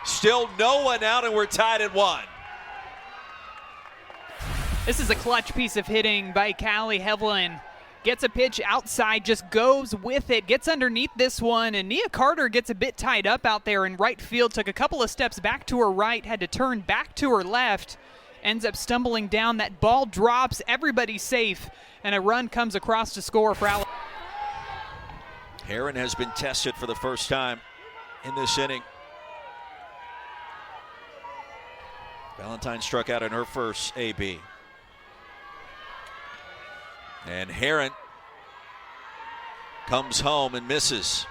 Still no one out, and we're tied at 1. This is a clutch piece of hitting by Callie Hevelin. Gets a pitch outside, just goes with it, gets underneath this one, and Nia Carter gets a bit tied up out there in right field, took a couple of steps back to her right, had to turn back to her left, ends up stumbling down. That ball drops, everybody's safe, and a run comes across to score for Alabama. Heron has been tested for the first time in this inning. Valentine struck out in her first AB. And Heron comes home and misses.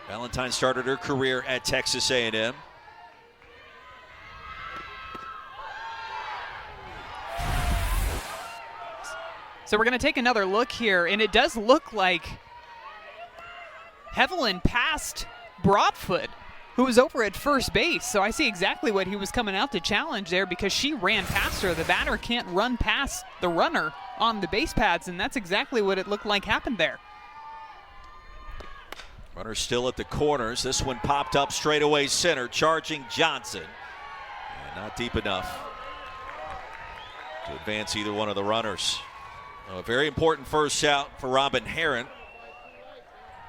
Valentine started her career at Texas A&M. So we're going to take another look here, and it does look like Hevelin passed Broadfoot, who was over at first base. So I see exactly what he was coming out to challenge there, because she ran past her. The batter can't run past the runner on the base pads, and that's exactly what it looked like happened there. Runner still at the corners. This one popped up straightaway center, charging Johnson. And not deep enough to advance either one of the runners. A very important first out for Robin Heron.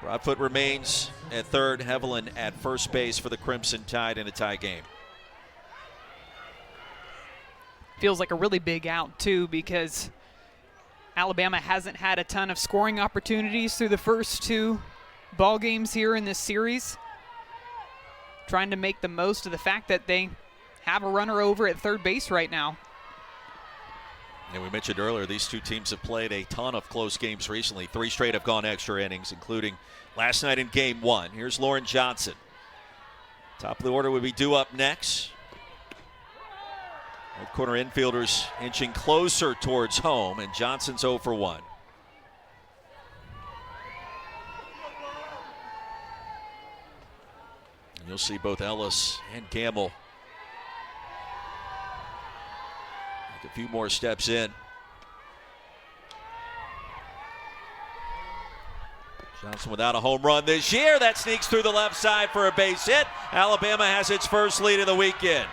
Broadfoot remains at third, Hevelin at first base for the Crimson Tide in a tie game. Feels like a really big out, too, because Alabama hasn't had a ton of scoring opportunities through the first 2 ball games here in this series, trying to make the most of the fact that they have a runner over at third base right now. And we mentioned earlier, these two teams have played a ton of close games recently. 3 straight have gone extra innings, including last night in Game 1. Here's Lauren Johnson. Top of the order would be due up next. Right corner infielders inching closer towards home, and Johnson's 0 for 1. And you'll see both Ellis and Gamble take a few more steps in. Johnson without a home run this year. That sneaks through the left side for a base hit. Alabama has its first lead of the weekend.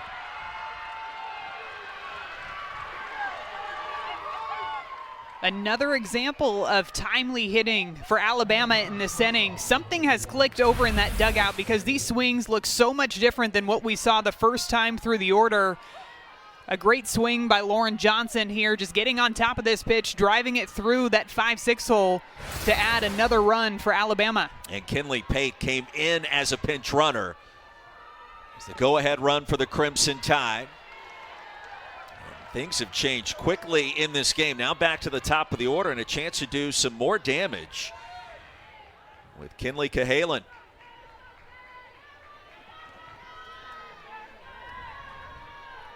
Another example of timely hitting for Alabama in this inning. Something has clicked over in that dugout because these swings look so much different than what we saw the first time through the order. A great swing by Lauren Johnson here, just getting on top of this pitch, driving it through that 5-6 hole to add another run for Alabama. And Kinley Pate came in as a pinch runner. It's the go-ahead run for the Crimson Tide. And things have changed quickly in this game. Now back to the top of the order and a chance to do some more damage with Kinley Cahalan.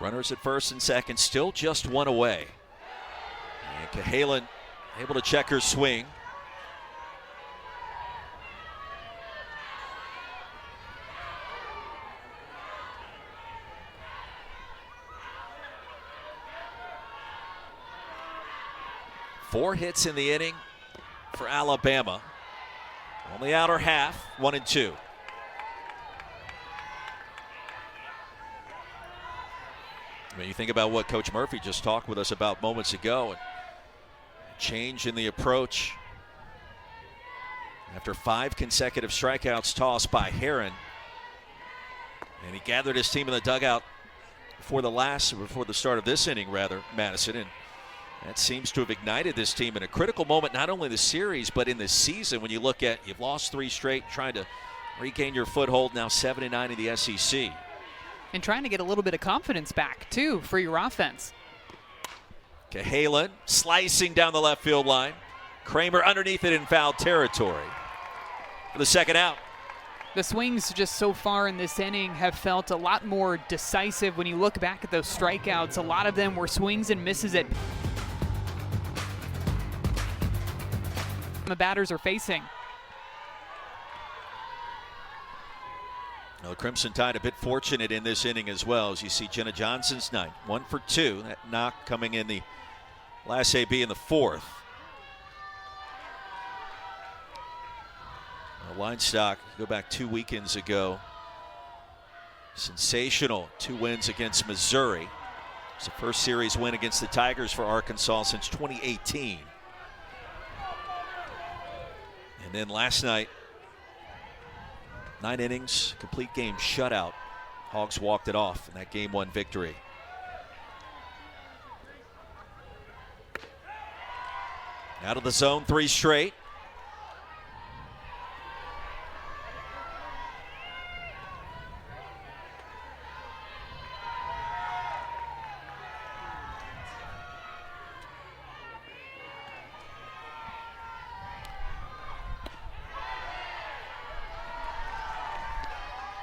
Runners at first and second, still just one away. And Cahalan able to check her swing. Four hits in the inning for Alabama. On the outer half, 1 and 2. I mean, you think about what Coach Murphy just talked with us about moments ago, and change in the approach after 5 consecutive strikeouts tossed by Heron. And he gathered his team in the dugout before the start of this inning, Madison, and that seems to have ignited this team in a critical moment, not only the series, but in the season. When you look at, you've lost 3 straight, trying to regain your foothold, now 7-9 in the SEC. And trying to get a little bit of confidence back, too, for your offense. Cahalan slicing down the left field line. Kramer underneath it in foul territory for the second out. The swings just so far in this inning have felt a lot more decisive when you look back at those strikeouts. A lot of them were swings and misses at the batters are facing. Now, the Crimson Tide a bit fortunate in this inning as well, as you see Jenna Johnson's 9, 1 for 2. That knock coming in the last AB in the 4th. Linestock, go back 2 weekends ago. Sensational 2 wins against Missouri. It's the first series win against the Tigers for Arkansas since 2018. And then last night, 9 innings, complete game shutout. Hogs walked it off in that Game 1 victory. Out of the zone, 3 straight.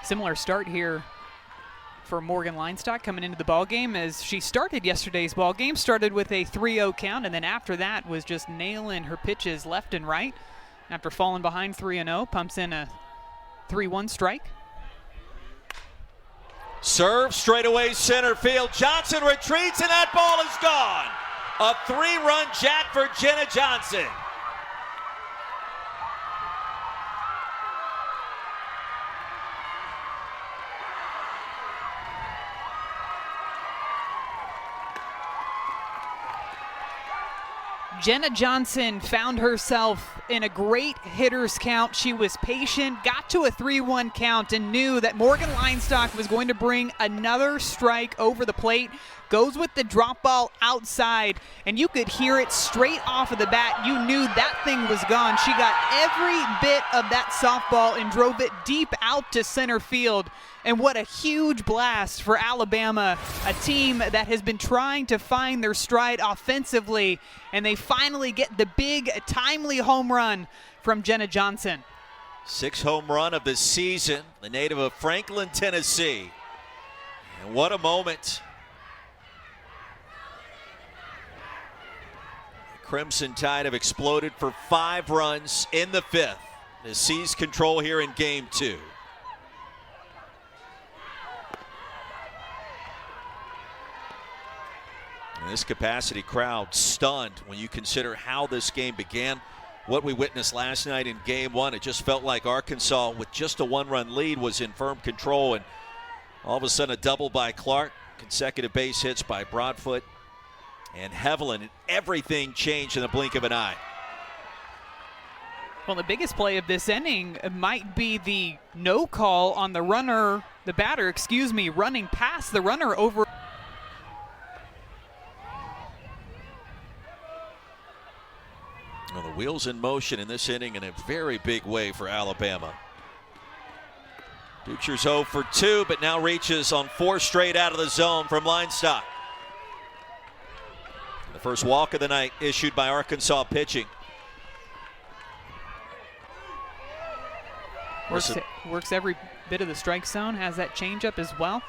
Similar start here for Morgan Linestock coming into the ball game, as she started yesterday's ball game, started with a 3-0 count, and then after that was just nailing her pitches left and right. After falling behind 3-0, pumps in a 3-1 strike. Serve straightaway center field. Johnson retreats and that ball is gone. A 3-run jack for Jenna Johnson. Jenna Johnson found herself in a great hitter's count. She was patient, got to a 3-1 count, and knew that Morgan Linestock was going to bring another strike over the plate. goes with the drop ball outside, and you could hear it straight off of the bat. You knew that thing was gone. She got every bit of that softball and drove it deep out to center field. And what a huge blast for Alabama, a team that has been trying to find their stride offensively, and they finally get the big, timely home run from Jenna Johnson. 6th home run of the season, the native of Franklin, Tennessee. And what a moment. The Crimson Tide have exploded for 5 runs in the 5th to seize control here in Game 2. And this capacity crowd stunned when you consider how this game began. What we witnessed last night in Game 1, it just felt like Arkansas, with just a 1-run lead, was in firm control. And all of a sudden, a double by Clark, consecutive base hits by Broadfoot and Hevelin, and everything changed in the blink of an eye. Well, the biggest play of this inning might be the no call on the runner, the batter, running past the runner over. Well, the wheels in motion in this inning in a very big way for Alabama. Duchier's 0 for 2, but now reaches on 4 straight out of the zone from line stop. The first walk of the night issued by Arkansas pitching. Works every bit of the strike zone, has that changeup as well.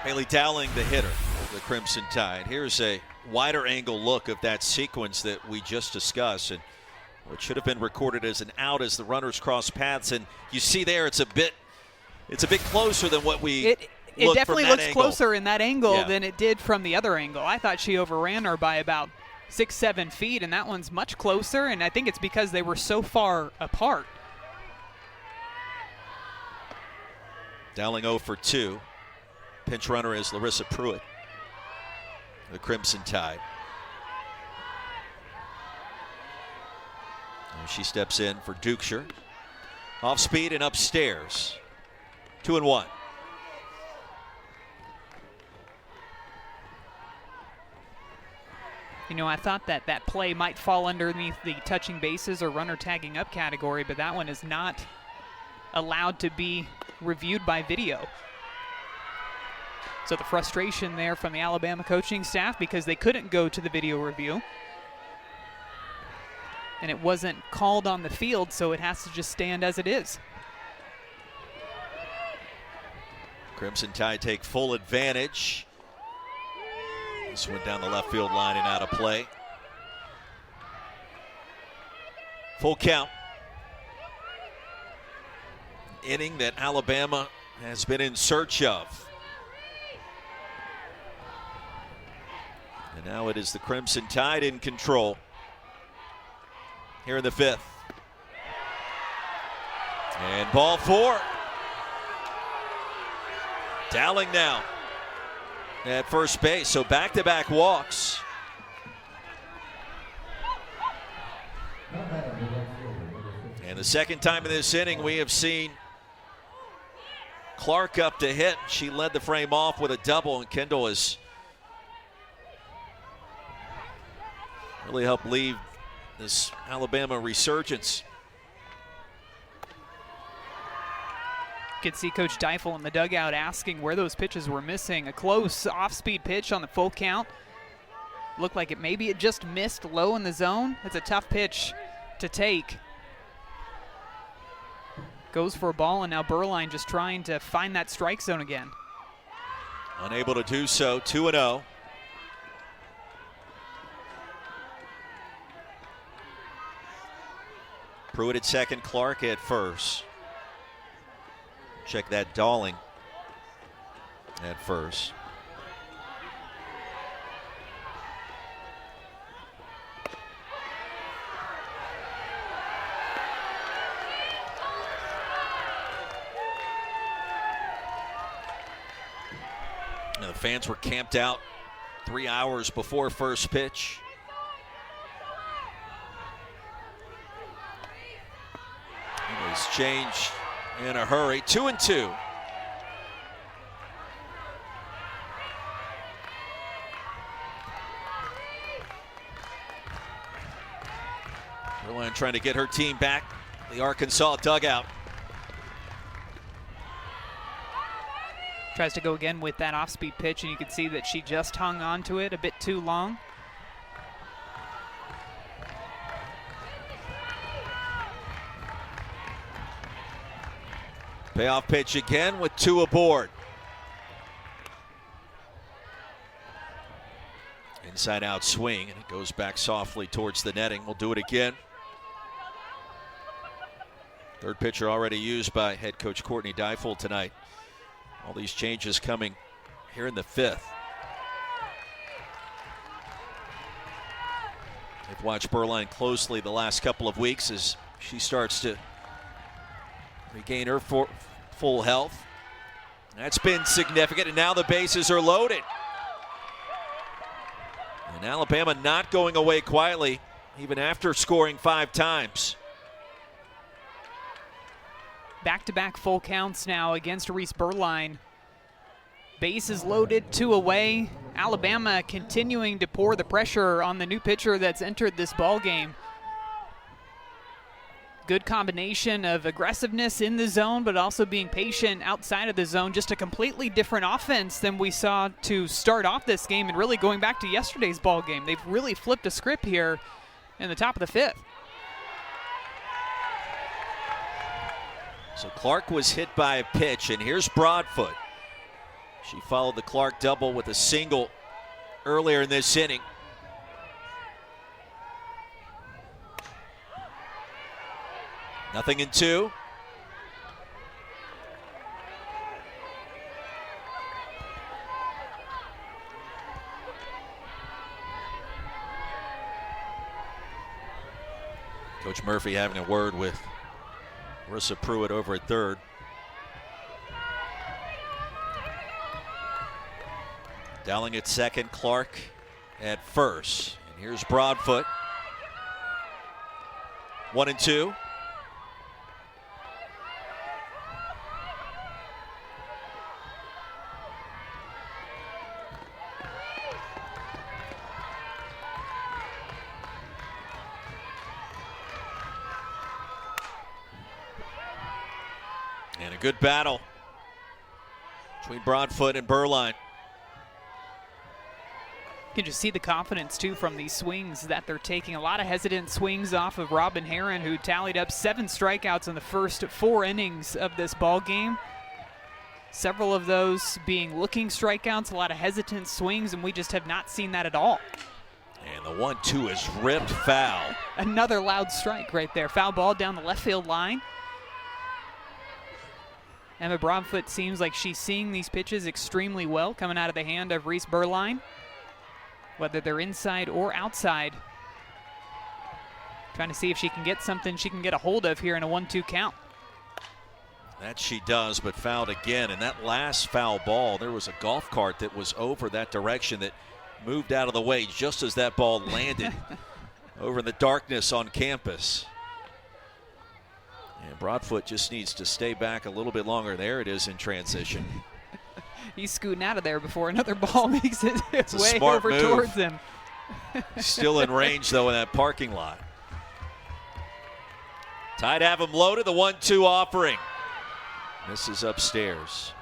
Haley Dowling, the hitter of the Crimson Tide. Here's a wider angle look of that sequence that we just discussed, and what should have been recorded as an out as the runners cross paths. And you see there, it's a bit closer than what we. It definitely looks angle. Closer in that angle than it did from the other angle. I thought she overran her by about 6-7 feet, and that one's much closer. And I think it's because they were so far apart. Dowling 0 for 2. Pinch runner is Larissa Pruitt, the Crimson Tide. And she steps in for Duchscher. Off speed and upstairs. 2-1. You know, I thought that play might fall underneath the touching bases or runner tagging up category, but that one is not allowed to be reviewed by video. So the frustration there from the Alabama coaching staff because they couldn't go to the video review. And it wasn't called on the field, so it has to just stand as it is. Crimson Tide take full advantage. This went down the left field line and out of play. Full count. Inning that Alabama has been in search of. And now it is the Crimson Tide in control here in the 5th. And ball 4. Dowling now at first base, so back-to-back walks. And the second time in this inning we have seen Clark up to hit. She led the frame off with a double, and Kendall has really helped lead this Alabama resurgence. You could see Coach Deifel in the dugout asking where those pitches were missing. A close off-speed pitch on the full count. Looked like maybe it just missed low in the zone. It's a tough pitch to take. Goes for a ball, and now Berline just trying to find that strike zone again. Unable to do so, 2-0. Pruitt at second, Clark at first. Check that, Dowling at first. Now, the fans were camped out 3 hours before first pitch. It was changed in a hurry. 2-2. Berline trying to get her team back. The Arkansas dugout. Tries to go again with that off-speed pitch, and you can see that she just hung on to it a bit too long. Payoff pitch again with 2 aboard. Inside out swing, and it goes back softly towards the netting. We'll do it again. Third pitcher already used by head coach Courtney Deifel tonight. All these changes coming here in the 5th. They've watched Berline closely the last couple of weeks as she starts to regain her full health. That's been significant, and now the bases are loaded. And Alabama not going away quietly, even after scoring 5 times. Back-to-back full counts now against Reese Berline. Bases loaded, 2 away. Alabama continuing to pour the pressure on the new pitcher that's entered this ball game. Good combination of aggressiveness in the zone, but also being patient outside of the zone. Just a completely different offense than we saw to start off this game, and really going back to yesterday's ball game. They've really flipped a script here in the top of the 5th. So Clark was hit by a pitch, and here's Broadfoot. She followed the Clark double with a single earlier in this inning. Nothing in 2. Coach Murphy having a word with Marissa Pruitt over at third. Dowling at second, Clark at first. And here's Broadfoot. 1-2. And a good battle between Broadfoot and Berline. You can just see the confidence, too, from these swings that they're taking. A lot of hesitant swings off of Robin Herron, who tallied up 7 strikeouts in the first 4 innings of this ball game. Several of those being looking strikeouts, a lot of hesitant swings, and we just have not seen that at all. And the 1-2 is ripped foul. Another loud strike right there. Foul ball down the left field line. Emma Broadfoot seems like she's seeing these pitches extremely well coming out of the hand of Reese Berline, whether they're inside or outside. Trying to see if she can get something she can get a hold of here in a 1-2 count. That she does, but fouled again. And that last foul ball, there was a golf cart that was over that direction that moved out of the way just as that ball landed over in the darkness on campus. And Broadfoot just needs to stay back a little bit longer. There it is in transition. He's scooting out of there before another ball makes its way smart over move. towards him. Still in range, though, in that parking lot. Tide have him loaded. The 1-2 offering. This is upstairs.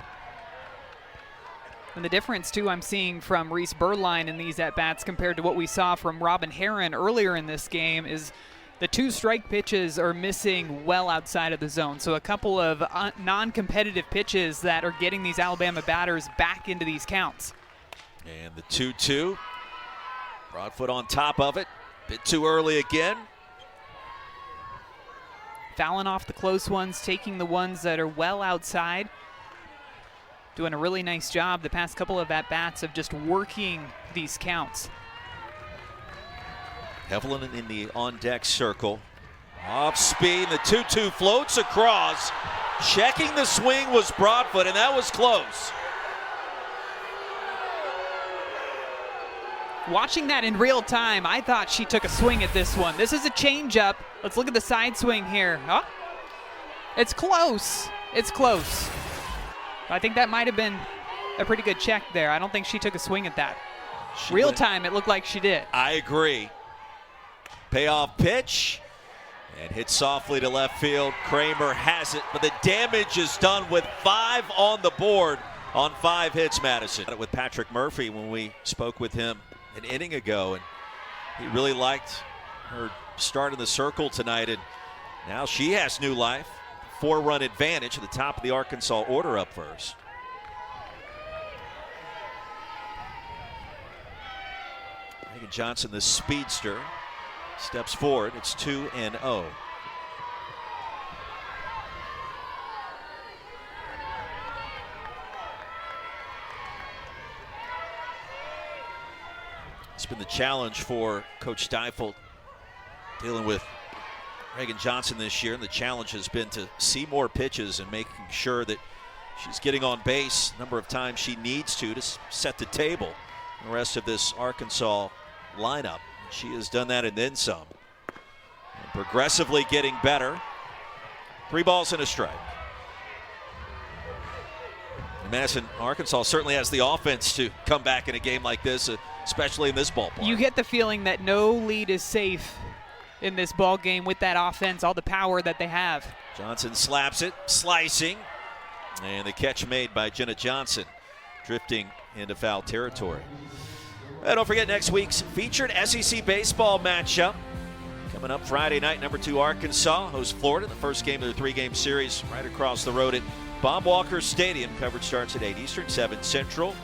And the difference, too, I'm seeing from Reese Berline in these at-bats compared to what we saw from Robin Herron earlier in this game is the 2 strike pitches are missing well outside of the zone. So a couple of non-competitive pitches that are getting these Alabama batters back into these counts. And the 2-2. Broadfoot on top of it. Bit too early again. Fouling off the close ones, taking the ones that are well outside. Doing a really nice job the past couple of at-bats of just working these counts. Evelyn in the on-deck circle. Off speed, the 2-2 floats across. Checking the swing was Broadfoot, and that was close. Watching that in real time, I thought she took a swing at this one. This is a changeup. Let's look at the side swing here. Oh, it's close. It's close. I think that might have been a pretty good check there. I don't think she took a swing at that. Real time, it looked like she did. I agree. Payoff pitch. And hit softly to left field. Kramer has it, but the damage is done with 5 on the board on 5 hits, Madison. With Patrick Murphy when we spoke with him an inning ago, and he really liked her start in the circle tonight, and now she has new life. 4-run advantage at the top of the Arkansas order up first. Megan Johnson, the speedster, steps forward. It's 2-0. It's been the challenge for Coach Steifel dealing with Megan Johnson this year, and the challenge has been to see more pitches and making sure that she's getting on base a number of times she needs to set the table the rest of this Arkansas lineup. She has done that and then some. And progressively getting better. 3 balls and a strike. And Madison, Arkansas certainly has the offense to come back in a game like this, especially in this ballpark. You get the feeling that no lead is safe in this ball game with that offense, all the power that they have. Johnson slaps it, slicing, and the catch made by Jenna Johnson, drifting into foul territory. And don't forget next week's featured SEC baseball matchup. Coming up Friday night, number 2 Arkansas hosts Florida, the first game of their 3-game series right across the road at Bob Walker Stadium. Coverage starts at 8 Eastern, 7 Central,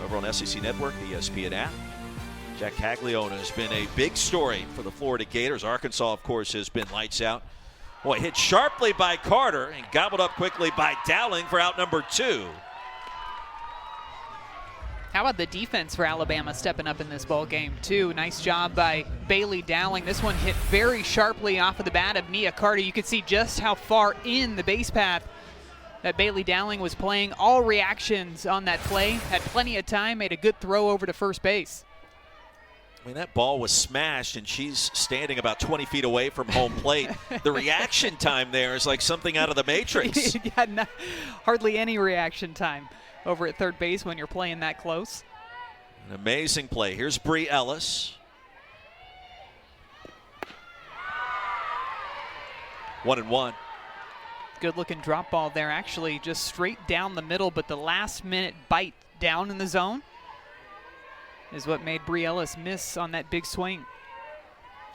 over on SEC Network, the ESPN app. Jack Caglione has been a big story for the Florida Gators. Arkansas, of course, has been lights out. Boy, hit sharply by Carter and gobbled up quickly by Dowling for out number 2. How about the defense for Alabama stepping up in this ball game, too? Nice job by Bailey Dowling. This one hit very sharply off of the bat of Nia Carter. You could see just how far in the base path that Bailey Dowling was playing. All reactions on that play. Had plenty of time, made a good throw over to first base. I mean, that ball was smashed, and she's standing about 20 feet away from home plate. The reaction time there is like something out of the Matrix. Yeah, hardly any reaction time over at third base when you're playing that close. An amazing play. Here's Bree Ellis. 1-1. Good looking drop ball there, actually just straight down the middle, but the last minute bite down in the zone is what made Bree Ellis miss on that big swing.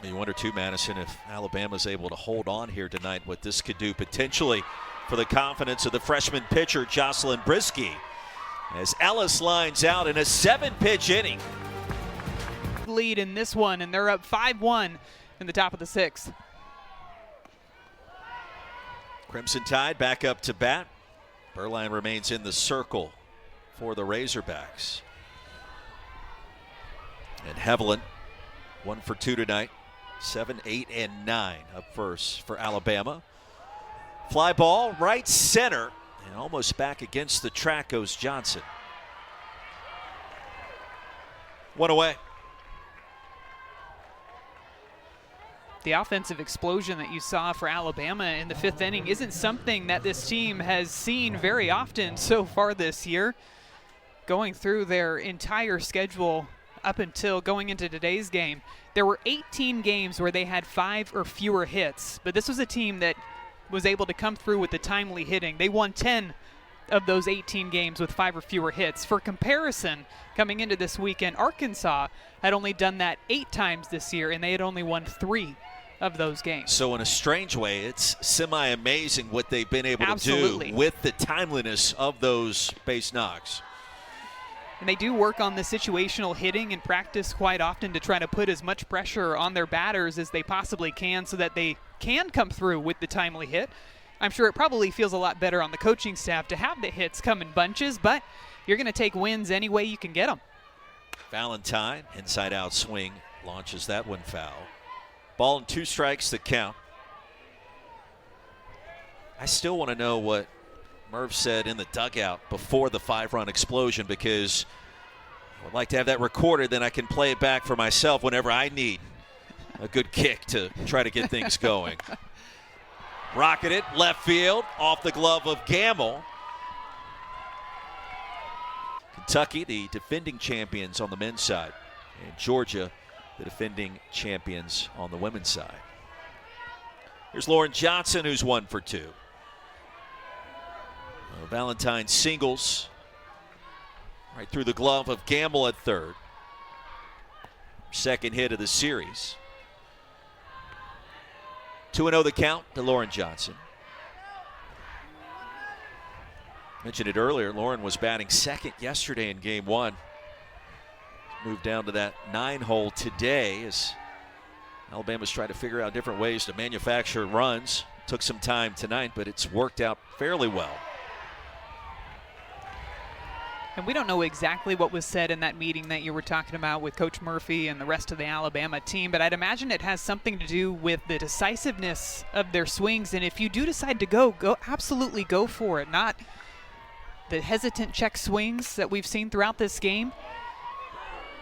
You wonder too, Madison, if Alabama's able to hold on here tonight, what this could do potentially for the confidence of the freshman pitcher, Jocelyn Brisky, as Ellis lines out in a 7-pitch inning. Lead in this one, and they're up 5-1 in the top of the 6th. Crimson Tide back up to bat. Berline remains in the circle for the Razorbacks. And Hevelin, 1 for 2 tonight. 7, 8, and 9 up first for Alabama. Fly ball right center, and almost back against the track goes Johnson. 1 away. The offensive explosion that you saw for Alabama in the 5th inning isn't something that this team has seen very often so far this year. Going through their entire schedule up until going into today's game, there were 18 games where they had 5 or fewer hits, but this was a team that was able to come through with the timely hitting. They won 10 of those 18 games with 5 or fewer hits. For comparison, coming into this weekend, Arkansas had only done that 8 times this year, and they had only won 3 of those games. So in a strange way, it's semi-amazing what they've been able to do with the timeliness of those base knocks. And they do work on the situational hitting in practice quite often to try to put as much pressure on their batters as they possibly can so that they can come through with the timely hit. I'm sure it probably feels a lot better on the coaching staff to have the hits come in bunches, but you're going to take wins any way you can get them. Valentine, inside-out swing, launches that one foul. Ball and 2 strikes to count. I still want to know what Merv said in the dugout before the 5-run explosion, because I would like to have that recorded, then I can play it back for myself whenever I need a good kick to try to get things going. Rocketed left field off the glove of Gamble. Kentucky, the defending champions on the men's side, and Georgia, the defending champions on the women's side. Here's Lauren Johnson, who's 1 for 2. Valentine singles right through the glove of Gamble at third. Second hit of the series. 2-0 the count to Lauren Johnson. Mentioned it earlier, Lauren was batting second yesterday in game 1. Moved down to that 9-hole today as Alabama's trying to figure out different ways to manufacture runs. Took some time tonight, but it's worked out fairly well. And we don't know exactly what was said in that meeting that you were talking about with Coach Murphy and the rest of the Alabama team, but I'd imagine it has something to do with the decisiveness of their swings. And if you do decide to go absolutely go for it. Not the hesitant check swings that we've seen throughout this game.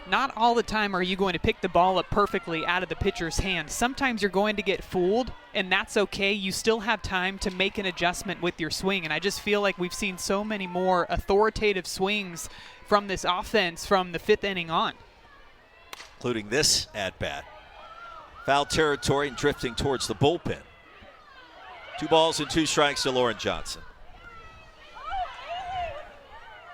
Not all the time are you going to pick the ball up perfectly out of the pitcher's hand. Sometimes you're going to get fooled, and that's okay. You still have time to make an adjustment with your swing, and I just feel like we've seen so many more authoritative swings from this offense from the 5th inning on. Including this at-bat. Foul territory and drifting towards the bullpen. 2 balls and 2 strikes to Lauren Johnson.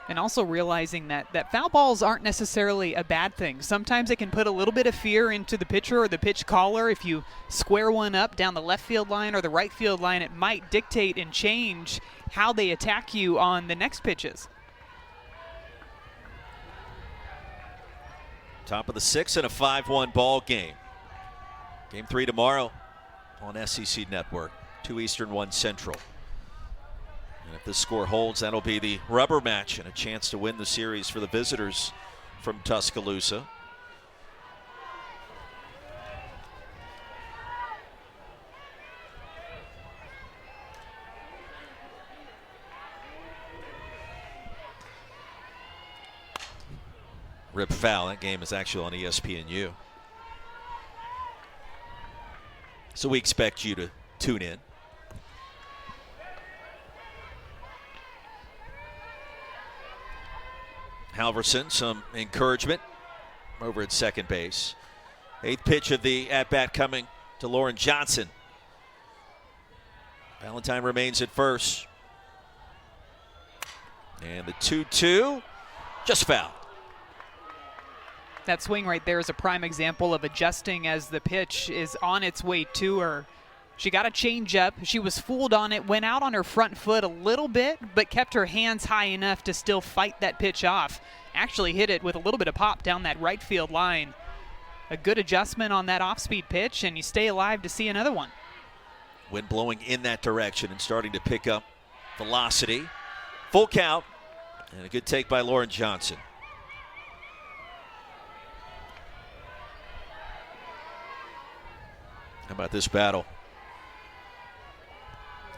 And also realizing that foul balls aren't necessarily a bad thing. Sometimes it can put a little bit of fear into the pitcher or the pitch caller. If you square one up down the left field line or the right field line, it might dictate and change how they attack you on the next pitches. Top of the 6th and a 5-1 ball game. Game 3 tomorrow on SEC Network. 2 Eastern, 1 Central. And if this score holds, that'll be the rubber match and a chance to win the series for the visitors from Tuscaloosa. Rip foul. That game is actually on ESPNU. So we expect you to tune in. Halverson, some encouragement over at second base. 8th pitch of the at-bat coming to Lauren Johnson. Valentine remains at first. And the 2-2, just foul. That swing right there is a prime example of adjusting as the pitch is on its way to her. She got a change up. She was fooled on it, went out on her front foot a little bit, but kept her hands high enough to still fight that pitch off. Actually hit it with a little bit of pop down that right field line. A good adjustment on that off-speed pitch, and you stay alive to see another one. Wind blowing in that direction and starting to pick up velocity. Full count, and a good take by Lauren Johnson. How about this battle?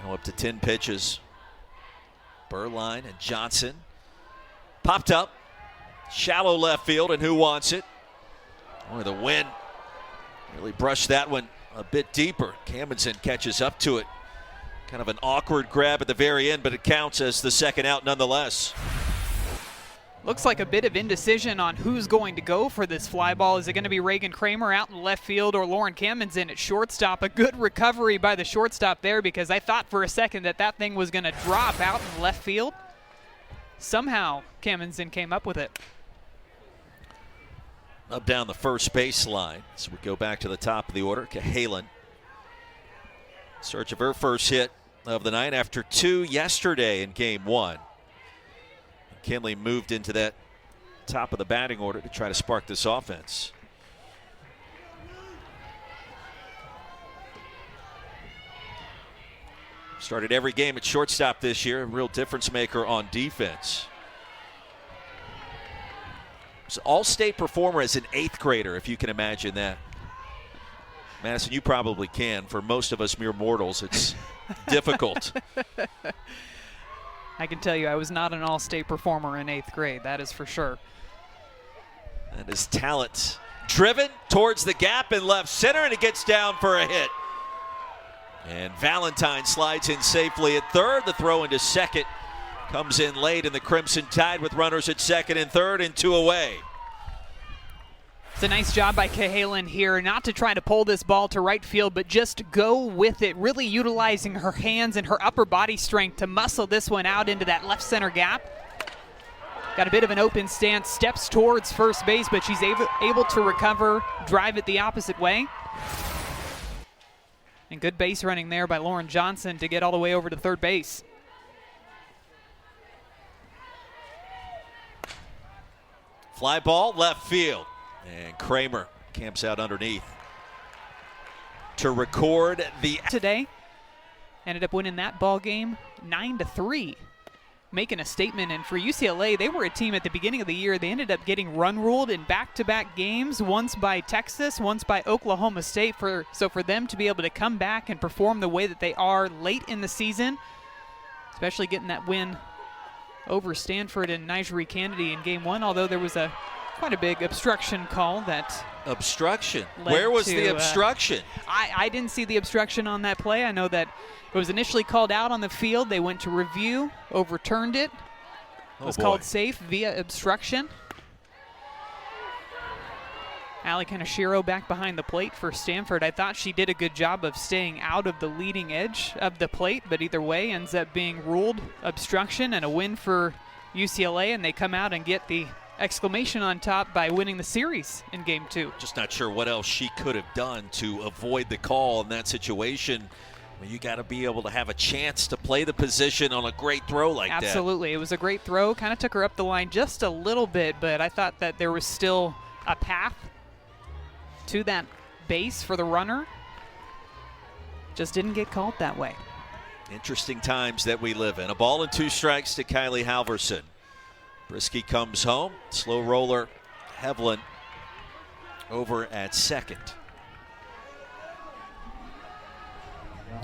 Now up to 10 pitches. Berline and Johnson. Popped up. Shallow left field, and who wants it? Boy, the wind really brushed that one a bit deeper. Cammonson catches up to it. Kind of an awkward grab at the very end, but it counts as the second out nonetheless. Looks like a bit of indecision on who's going to go for this fly ball. Is it going to be Reagan Kramer out in left field or Lauren Cammonson at shortstop? A good recovery by the shortstop there, because I thought for a second that thing was going to drop out in left field. Somehow Cammonson came up with it. Up down the first baseline. So we go back to the top of the order. Cahalan. Search of her first hit of the night after 2 yesterday in game 1. Kinley moved into that top of the batting order to try to spark this offense. Started every game at shortstop this year, a real difference maker on defense. Was an all-state performer as an 8th grader, if you can imagine that. Madison, you probably can. For most of us mere mortals, it's difficult. I can tell you I was not an all-state performer in 8th grade, that is for sure. That is talent. Driven towards the gap in left center, and it gets down for a hit. And Valentine slides in safely at third. The throw into second comes in late, and the Crimson Tide with runners at second and third and 2 away. It's a nice job by Cahalan here, not to try to pull this ball to right field, but just go with it, really utilizing her hands and her upper body strength to muscle this one out into that left center gap. Got a bit of an open stance, steps towards first base, but she's able to recover, drive it the opposite way. And good base running there by Lauren Johnson to get all the way over to third base. Fly ball, left field. And Kramer camps out underneath to record the today. Ended up winning that ball game 9-3, making a statement. And for UCLA, they were a team at the beginning of the year. They ended up getting run ruled in back-to-back games, once by Texas, once by Oklahoma State. So for them to be able to come back and perform the way that they are late in the season, especially getting that win over Stanford and Nigeri Kennedy in game one, although there was quite a big obstruction call that obstruction. Where was the obstruction? I didn't see the obstruction on that play. I know that it was initially called out on the field. They went to review, overturned it. It was called safe via obstruction. Ali Kaneshiro back behind the plate for Stanford. I thought she did a good job of staying out of the leading edge of the plate, but either way ends up being ruled obstruction and a win for UCLA, and they come out and get the exclamation on top by winning the series in game two. Just not sure what else she could have done to avoid the call in that situation. Well, you got to be able to have a chance to play the position on a great throw like that. Absolutely. It was a great throw. Kind of took her up the line just a little bit, but I thought that there was still a path to that base for the runner. Just didn't get called that way. Interesting times that we live in. A ball and 2 strikes to Kylie Halverson. Brisky comes home. Slow roller Hevlin over at second.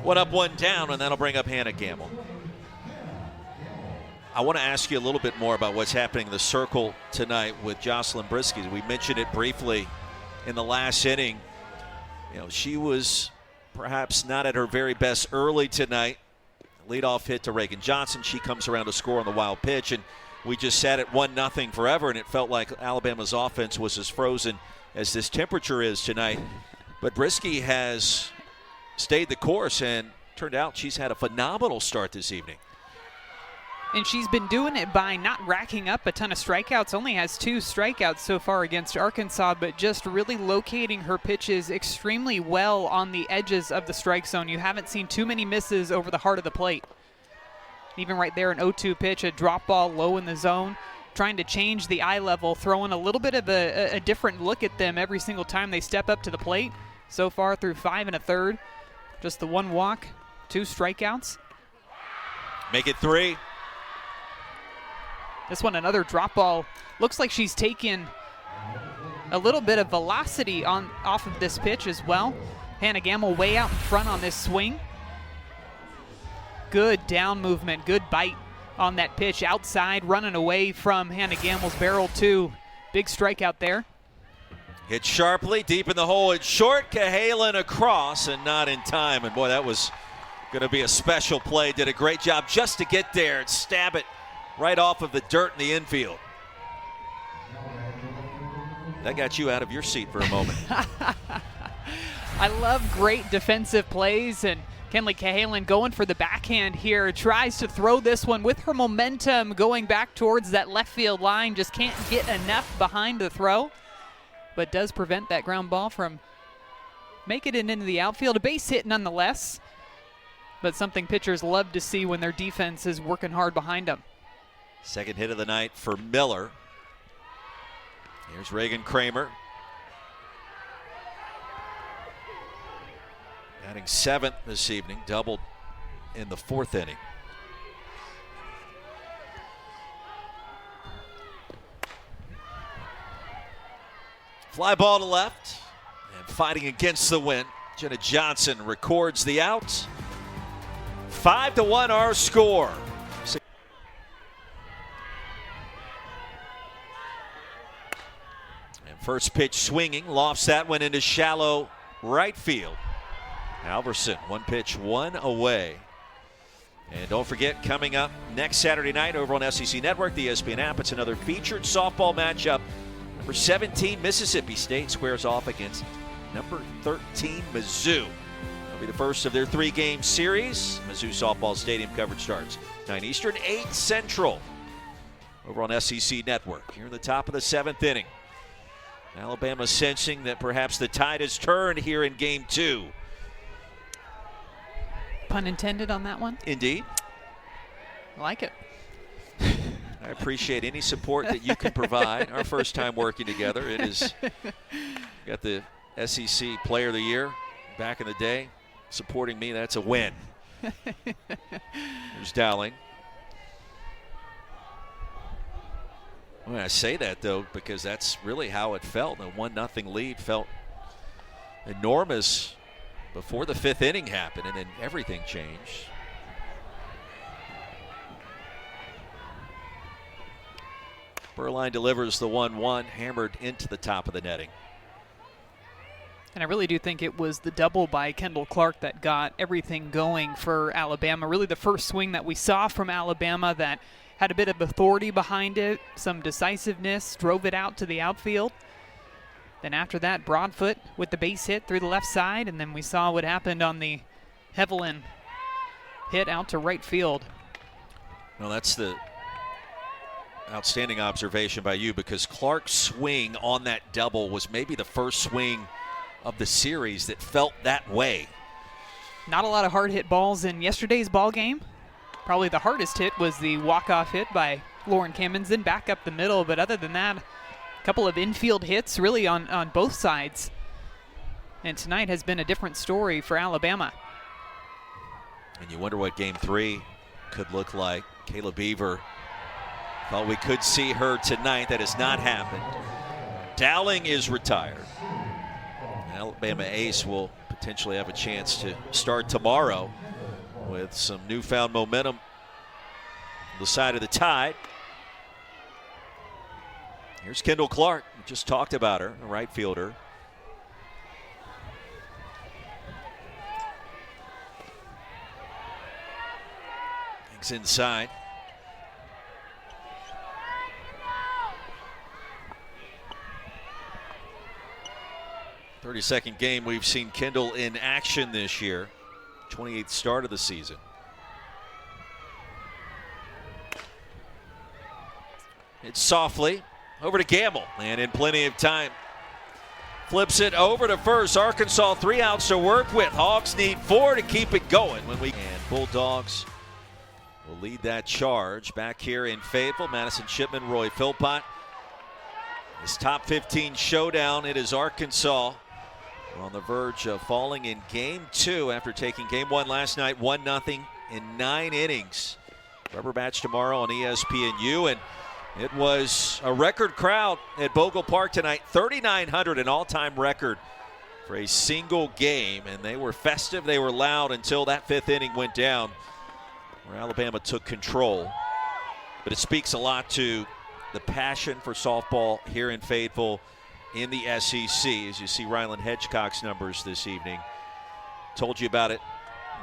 1 up, 1 down, and that'll bring up Hannah Gamble. I want to ask you a little bit more about what's happening in the circle tonight with Jocelyn Brisky. We mentioned it briefly in the last inning. You know, she was perhaps not at her very best early tonight. Leadoff hit to Reagan Johnson. She comes around to score on the wild pitch, and we just sat at 1-0 forever, and it felt like Alabama's offense was as frozen as this temperature is tonight. But Brisky has stayed the course, and turned out she's had a phenomenal start this evening. And she's been doing it by not racking up a ton of strikeouts. Only has 2 strikeouts so far against Arkansas, but just really locating her pitches extremely well on the edges of the strike zone. You haven't seen too many misses over the heart of the plate. Even right there, an 0-2 pitch, a drop ball low in the zone, trying to change the eye level, throwing a little bit of a different look at them every single time they step up to the plate. So far through 5 1/3, just the 1 walk, 2 strikeouts. Make it 3. This one, another drop ball. Looks like she's taken a little bit of velocity off of this pitch as well. Hannah Gamble way out in front on this swing. Good down movement, good bite on that pitch. Outside, running away from Hannah Gamble's barrel too. Big strikeout there. Hit sharply, deep in the hole. It's short. Cahalan across and not in time. And boy, that was going to be a special play. Did a great job just to get there and stab it right off of the dirt in the infield. That got you out of your seat for a moment. I love great defensive plays, and Kenley Cahalan going for the backhand here. Tries to throw this one with her momentum going back towards that left field line. Just can't get enough behind the throw, but does prevent that ground ball from making it into the outfield. A base hit nonetheless, but something pitchers love to see when their defense is working hard behind them. Second hit of the night for Miller. Here's Reagan Kramer. Batting 7th this evening, doubled in the 4th inning. Fly ball to left, and fighting against the wind, Jenna Johnson records the out. 5-1 our score. And first pitch swinging, lofts that one into shallow right field. Alverson, one pitch, one away. And don't forget, coming up next Saturday night over on SEC Network, the ESPN app, it's another featured softball matchup. Number 17, Mississippi State squares off against number 13, Mizzou. It'll be the first of their 3-game series. Mizzou Softball Stadium coverage starts 9 Eastern, 8 Central over on SEC Network. Here in the top of the 7th inning. Alabama sensing that perhaps the tide has turned here in Game 2. Pun intended on that one? Indeed. I like it. I appreciate any support that you can provide. Our first time working together. It is, got the SEC Player of the Year back in the day supporting me. That's a win. There's Dowling. Well, I say that, though, because that's really how it felt. The 1-0 lead felt enormous before the 5th inning happened, and then everything changed. Burline delivers the 1-1, hammered into the top of the netting. And I really do think it was the double by Kendall Clark that got everything going for Alabama. Really the first swing that we saw from Alabama that had a bit of authority behind it, some decisiveness, drove it out to the outfield. Then after that, Broadfoot with the base hit through the left side, and then we saw what happened on the Hevelin hit out to right field. Well, that's the outstanding observation by you, because Clark's swing on that double was maybe the first swing of the series that felt that way. Not a lot of hard hit balls in yesterday's ball game. Probably the hardest hit was the walk-off hit by Lauren Cammonson back up the middle, but other than that, a couple of infield hits really on both sides. And tonight has been a different story for Alabama. And you wonder what Game 3 could look like. Kayla Beaver thought we could see her tonight. That has not happened. Dowling is retired. Alabama ace will potentially have a chance to start tomorrow with some newfound momentum on the side of the Tide. Here's Kendall Clark. We just talked about her, a right fielder. Things inside. "32nd game we've seen Kendall in action this year. 28th start of the season. It's softly over to Gamble, and in plenty of time. Flips it over to first. Arkansas 3 outs to work with. Hogs need 4 to keep it going. And Bulldogs will lead that charge back here in Fayetteville. Madison Shipman, Roy Philpott. This top 15 showdown, it is Arkansas on the verge of falling in Game 2 after taking Game 1 last night, 1-0 in 9 innings. Rubber match tomorrow on ESPNU, and it was a record crowd at Bogle Park tonight. 3,900, an all-time record for a single game, and they were festive, they were loud until that 5th inning went down, where Alabama took control. But it speaks a lot to the passion for softball here in Fayetteville in the SEC, as you see Ryland Hedgecock's numbers this evening. Told you about it,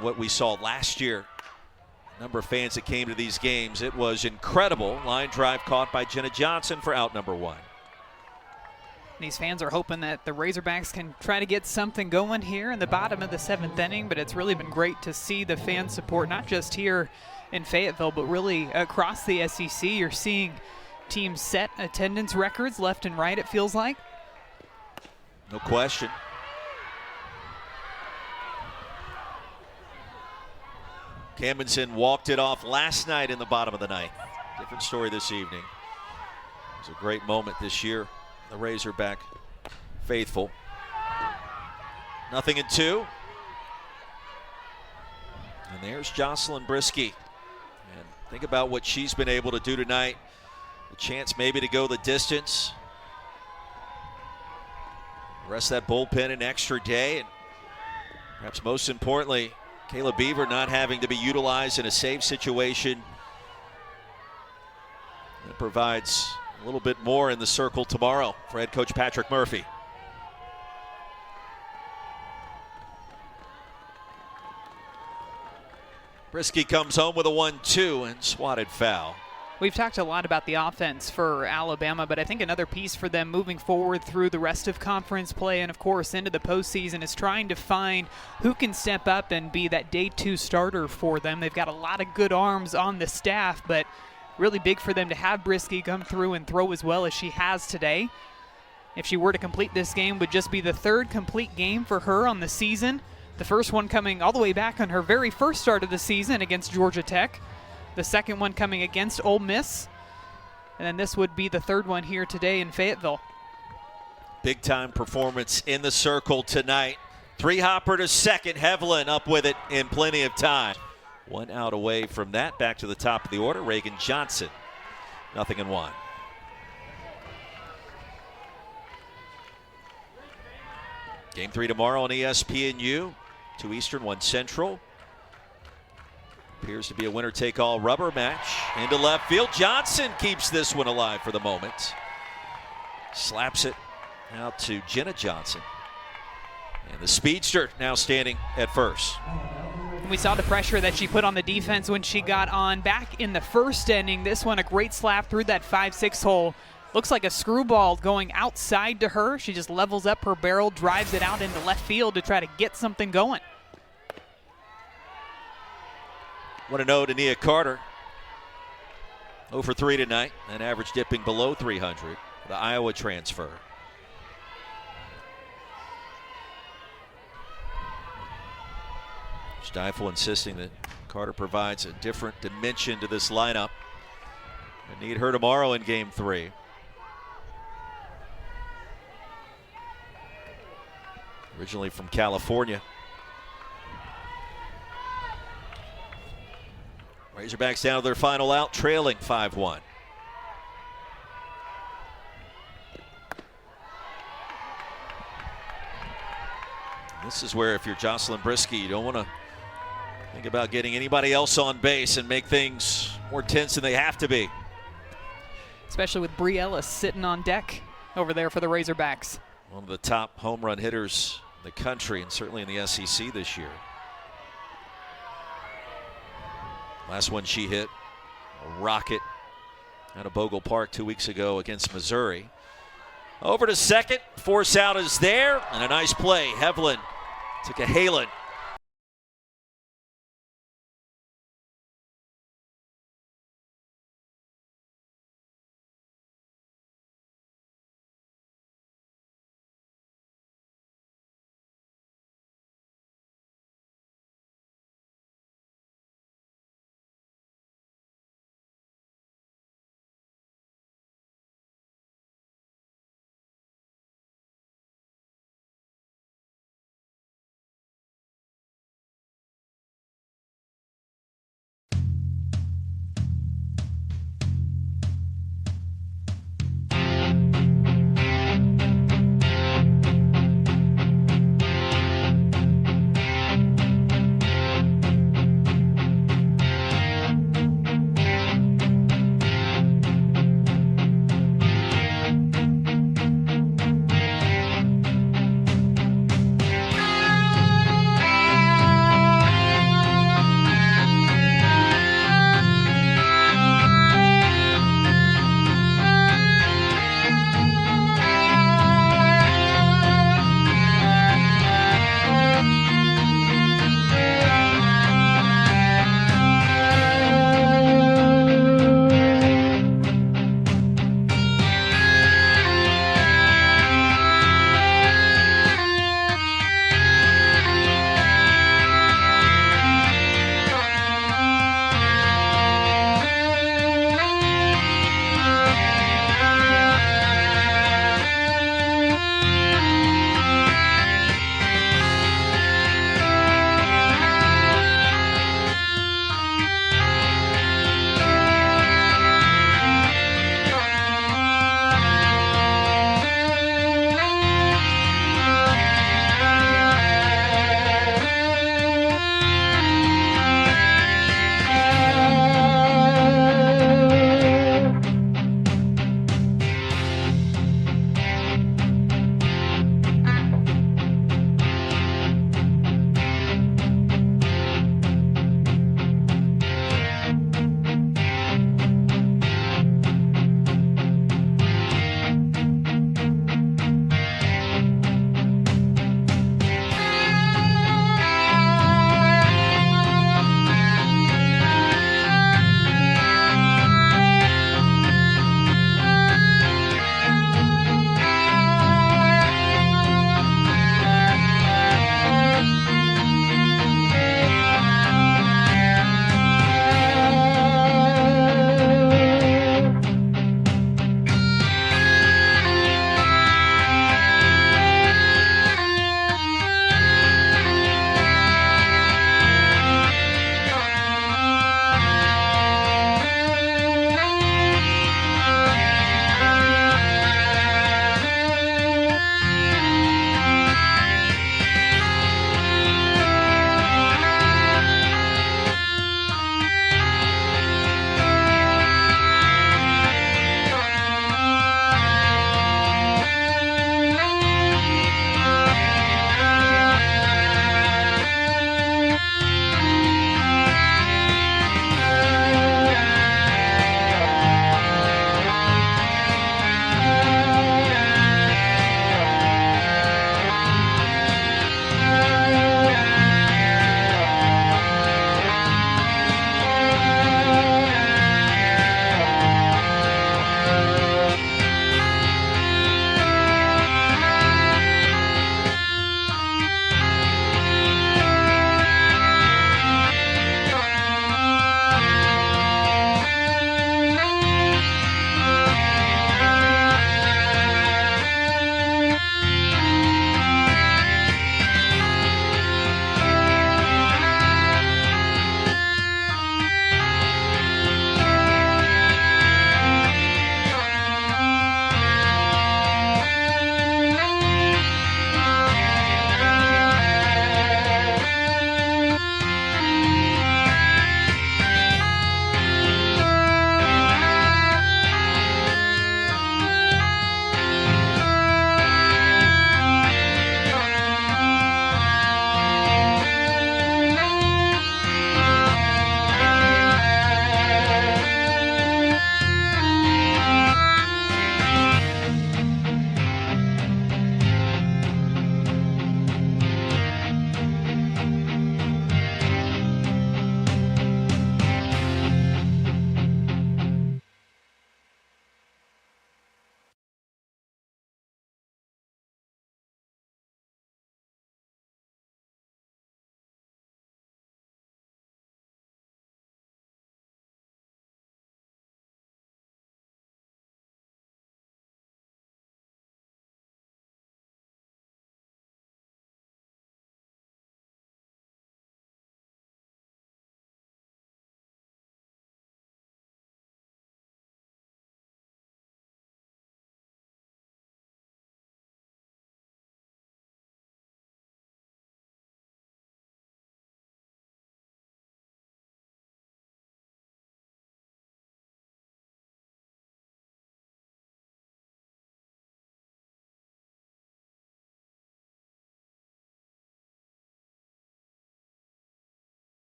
what we saw last year. Number of fans that came to these games. It was incredible. Line drive caught by Jenna Johnson for out number 1. These fans are hoping that the Razorbacks can try to get something going here in the bottom of the 7th inning, but it's really been great to see the fan support, not just here in Fayetteville, but really across the SEC. You're seeing teams set attendance records left and right, it feels like. No question. Cammonson walked it off last night in the bottom of the 9th. Different story this evening. It was a great moment this year. The Razorback faithful. 0-2. And there's Jocelyn Brisky. And think about what she's been able to do tonight. A chance maybe to go the distance. Rest that bullpen an extra day, and perhaps most importantly, Kayla Beaver not having to be utilized in a save situation. That provides a little bit more in the circle tomorrow for head coach Patrick Murphy. Brisky comes home with a 1-2 and swatted foul. We've talked a lot about the offense for Alabama, but I think another piece for them moving forward through the rest of conference play and, of course, into the postseason is trying to find who can step up and be that day 2 starter for them. They've got a lot of good arms on the staff, but really big for them to have Brisky come through and throw as well as she has today. If she were to complete this game, would just be the 3rd complete game for her on the season. The first one coming all the way back on her very first start of the season against Georgia Tech. The second one coming against Ole Miss. And then this would be the 3rd one here today in Fayetteville. Big time performance in the circle tonight. 3-hopper to second. Hevlin up with it in plenty of time. 1 out away from that. Back to the top of the order. Reagan Johnson. 0-1. Game 3 tomorrow on ESPNU. 2 Eastern, 1 Central. Appears to be a winner-take-all rubber match. Into left field. Johnson keeps this one alive for the moment. Slaps it out to Jenna Johnson. And the speedster now standing at first. We saw the pressure that she put on the defense when she got on back in the first inning. This one, a great slap through that 5-6 hole. Looks like a screwball going outside to her. She just levels up her barrel, drives it out into left field to try to get something going. Want to know to Nia Carter. 0 for 3 tonight. An average dipping below 300. The Iowa transfer. Stiefel insisting that Carter provides a different dimension to this lineup. They need her tomorrow in game 3. Originally from California. Razorbacks down to their final out, trailing 5-1. This is where if you're Jocelyn Brisky, you don't want to think about getting anybody else on base and make things more tense than they have to be. Especially with Bree Ellis sitting on deck over there for the Razorbacks. One of the top home run hitters in the country and certainly in the SEC this year. Last one she hit, a rocket out of Bogle Park 2 weeks ago against Missouri. Over to second, force out is there, and a nice play. Hevlin to Cahalan.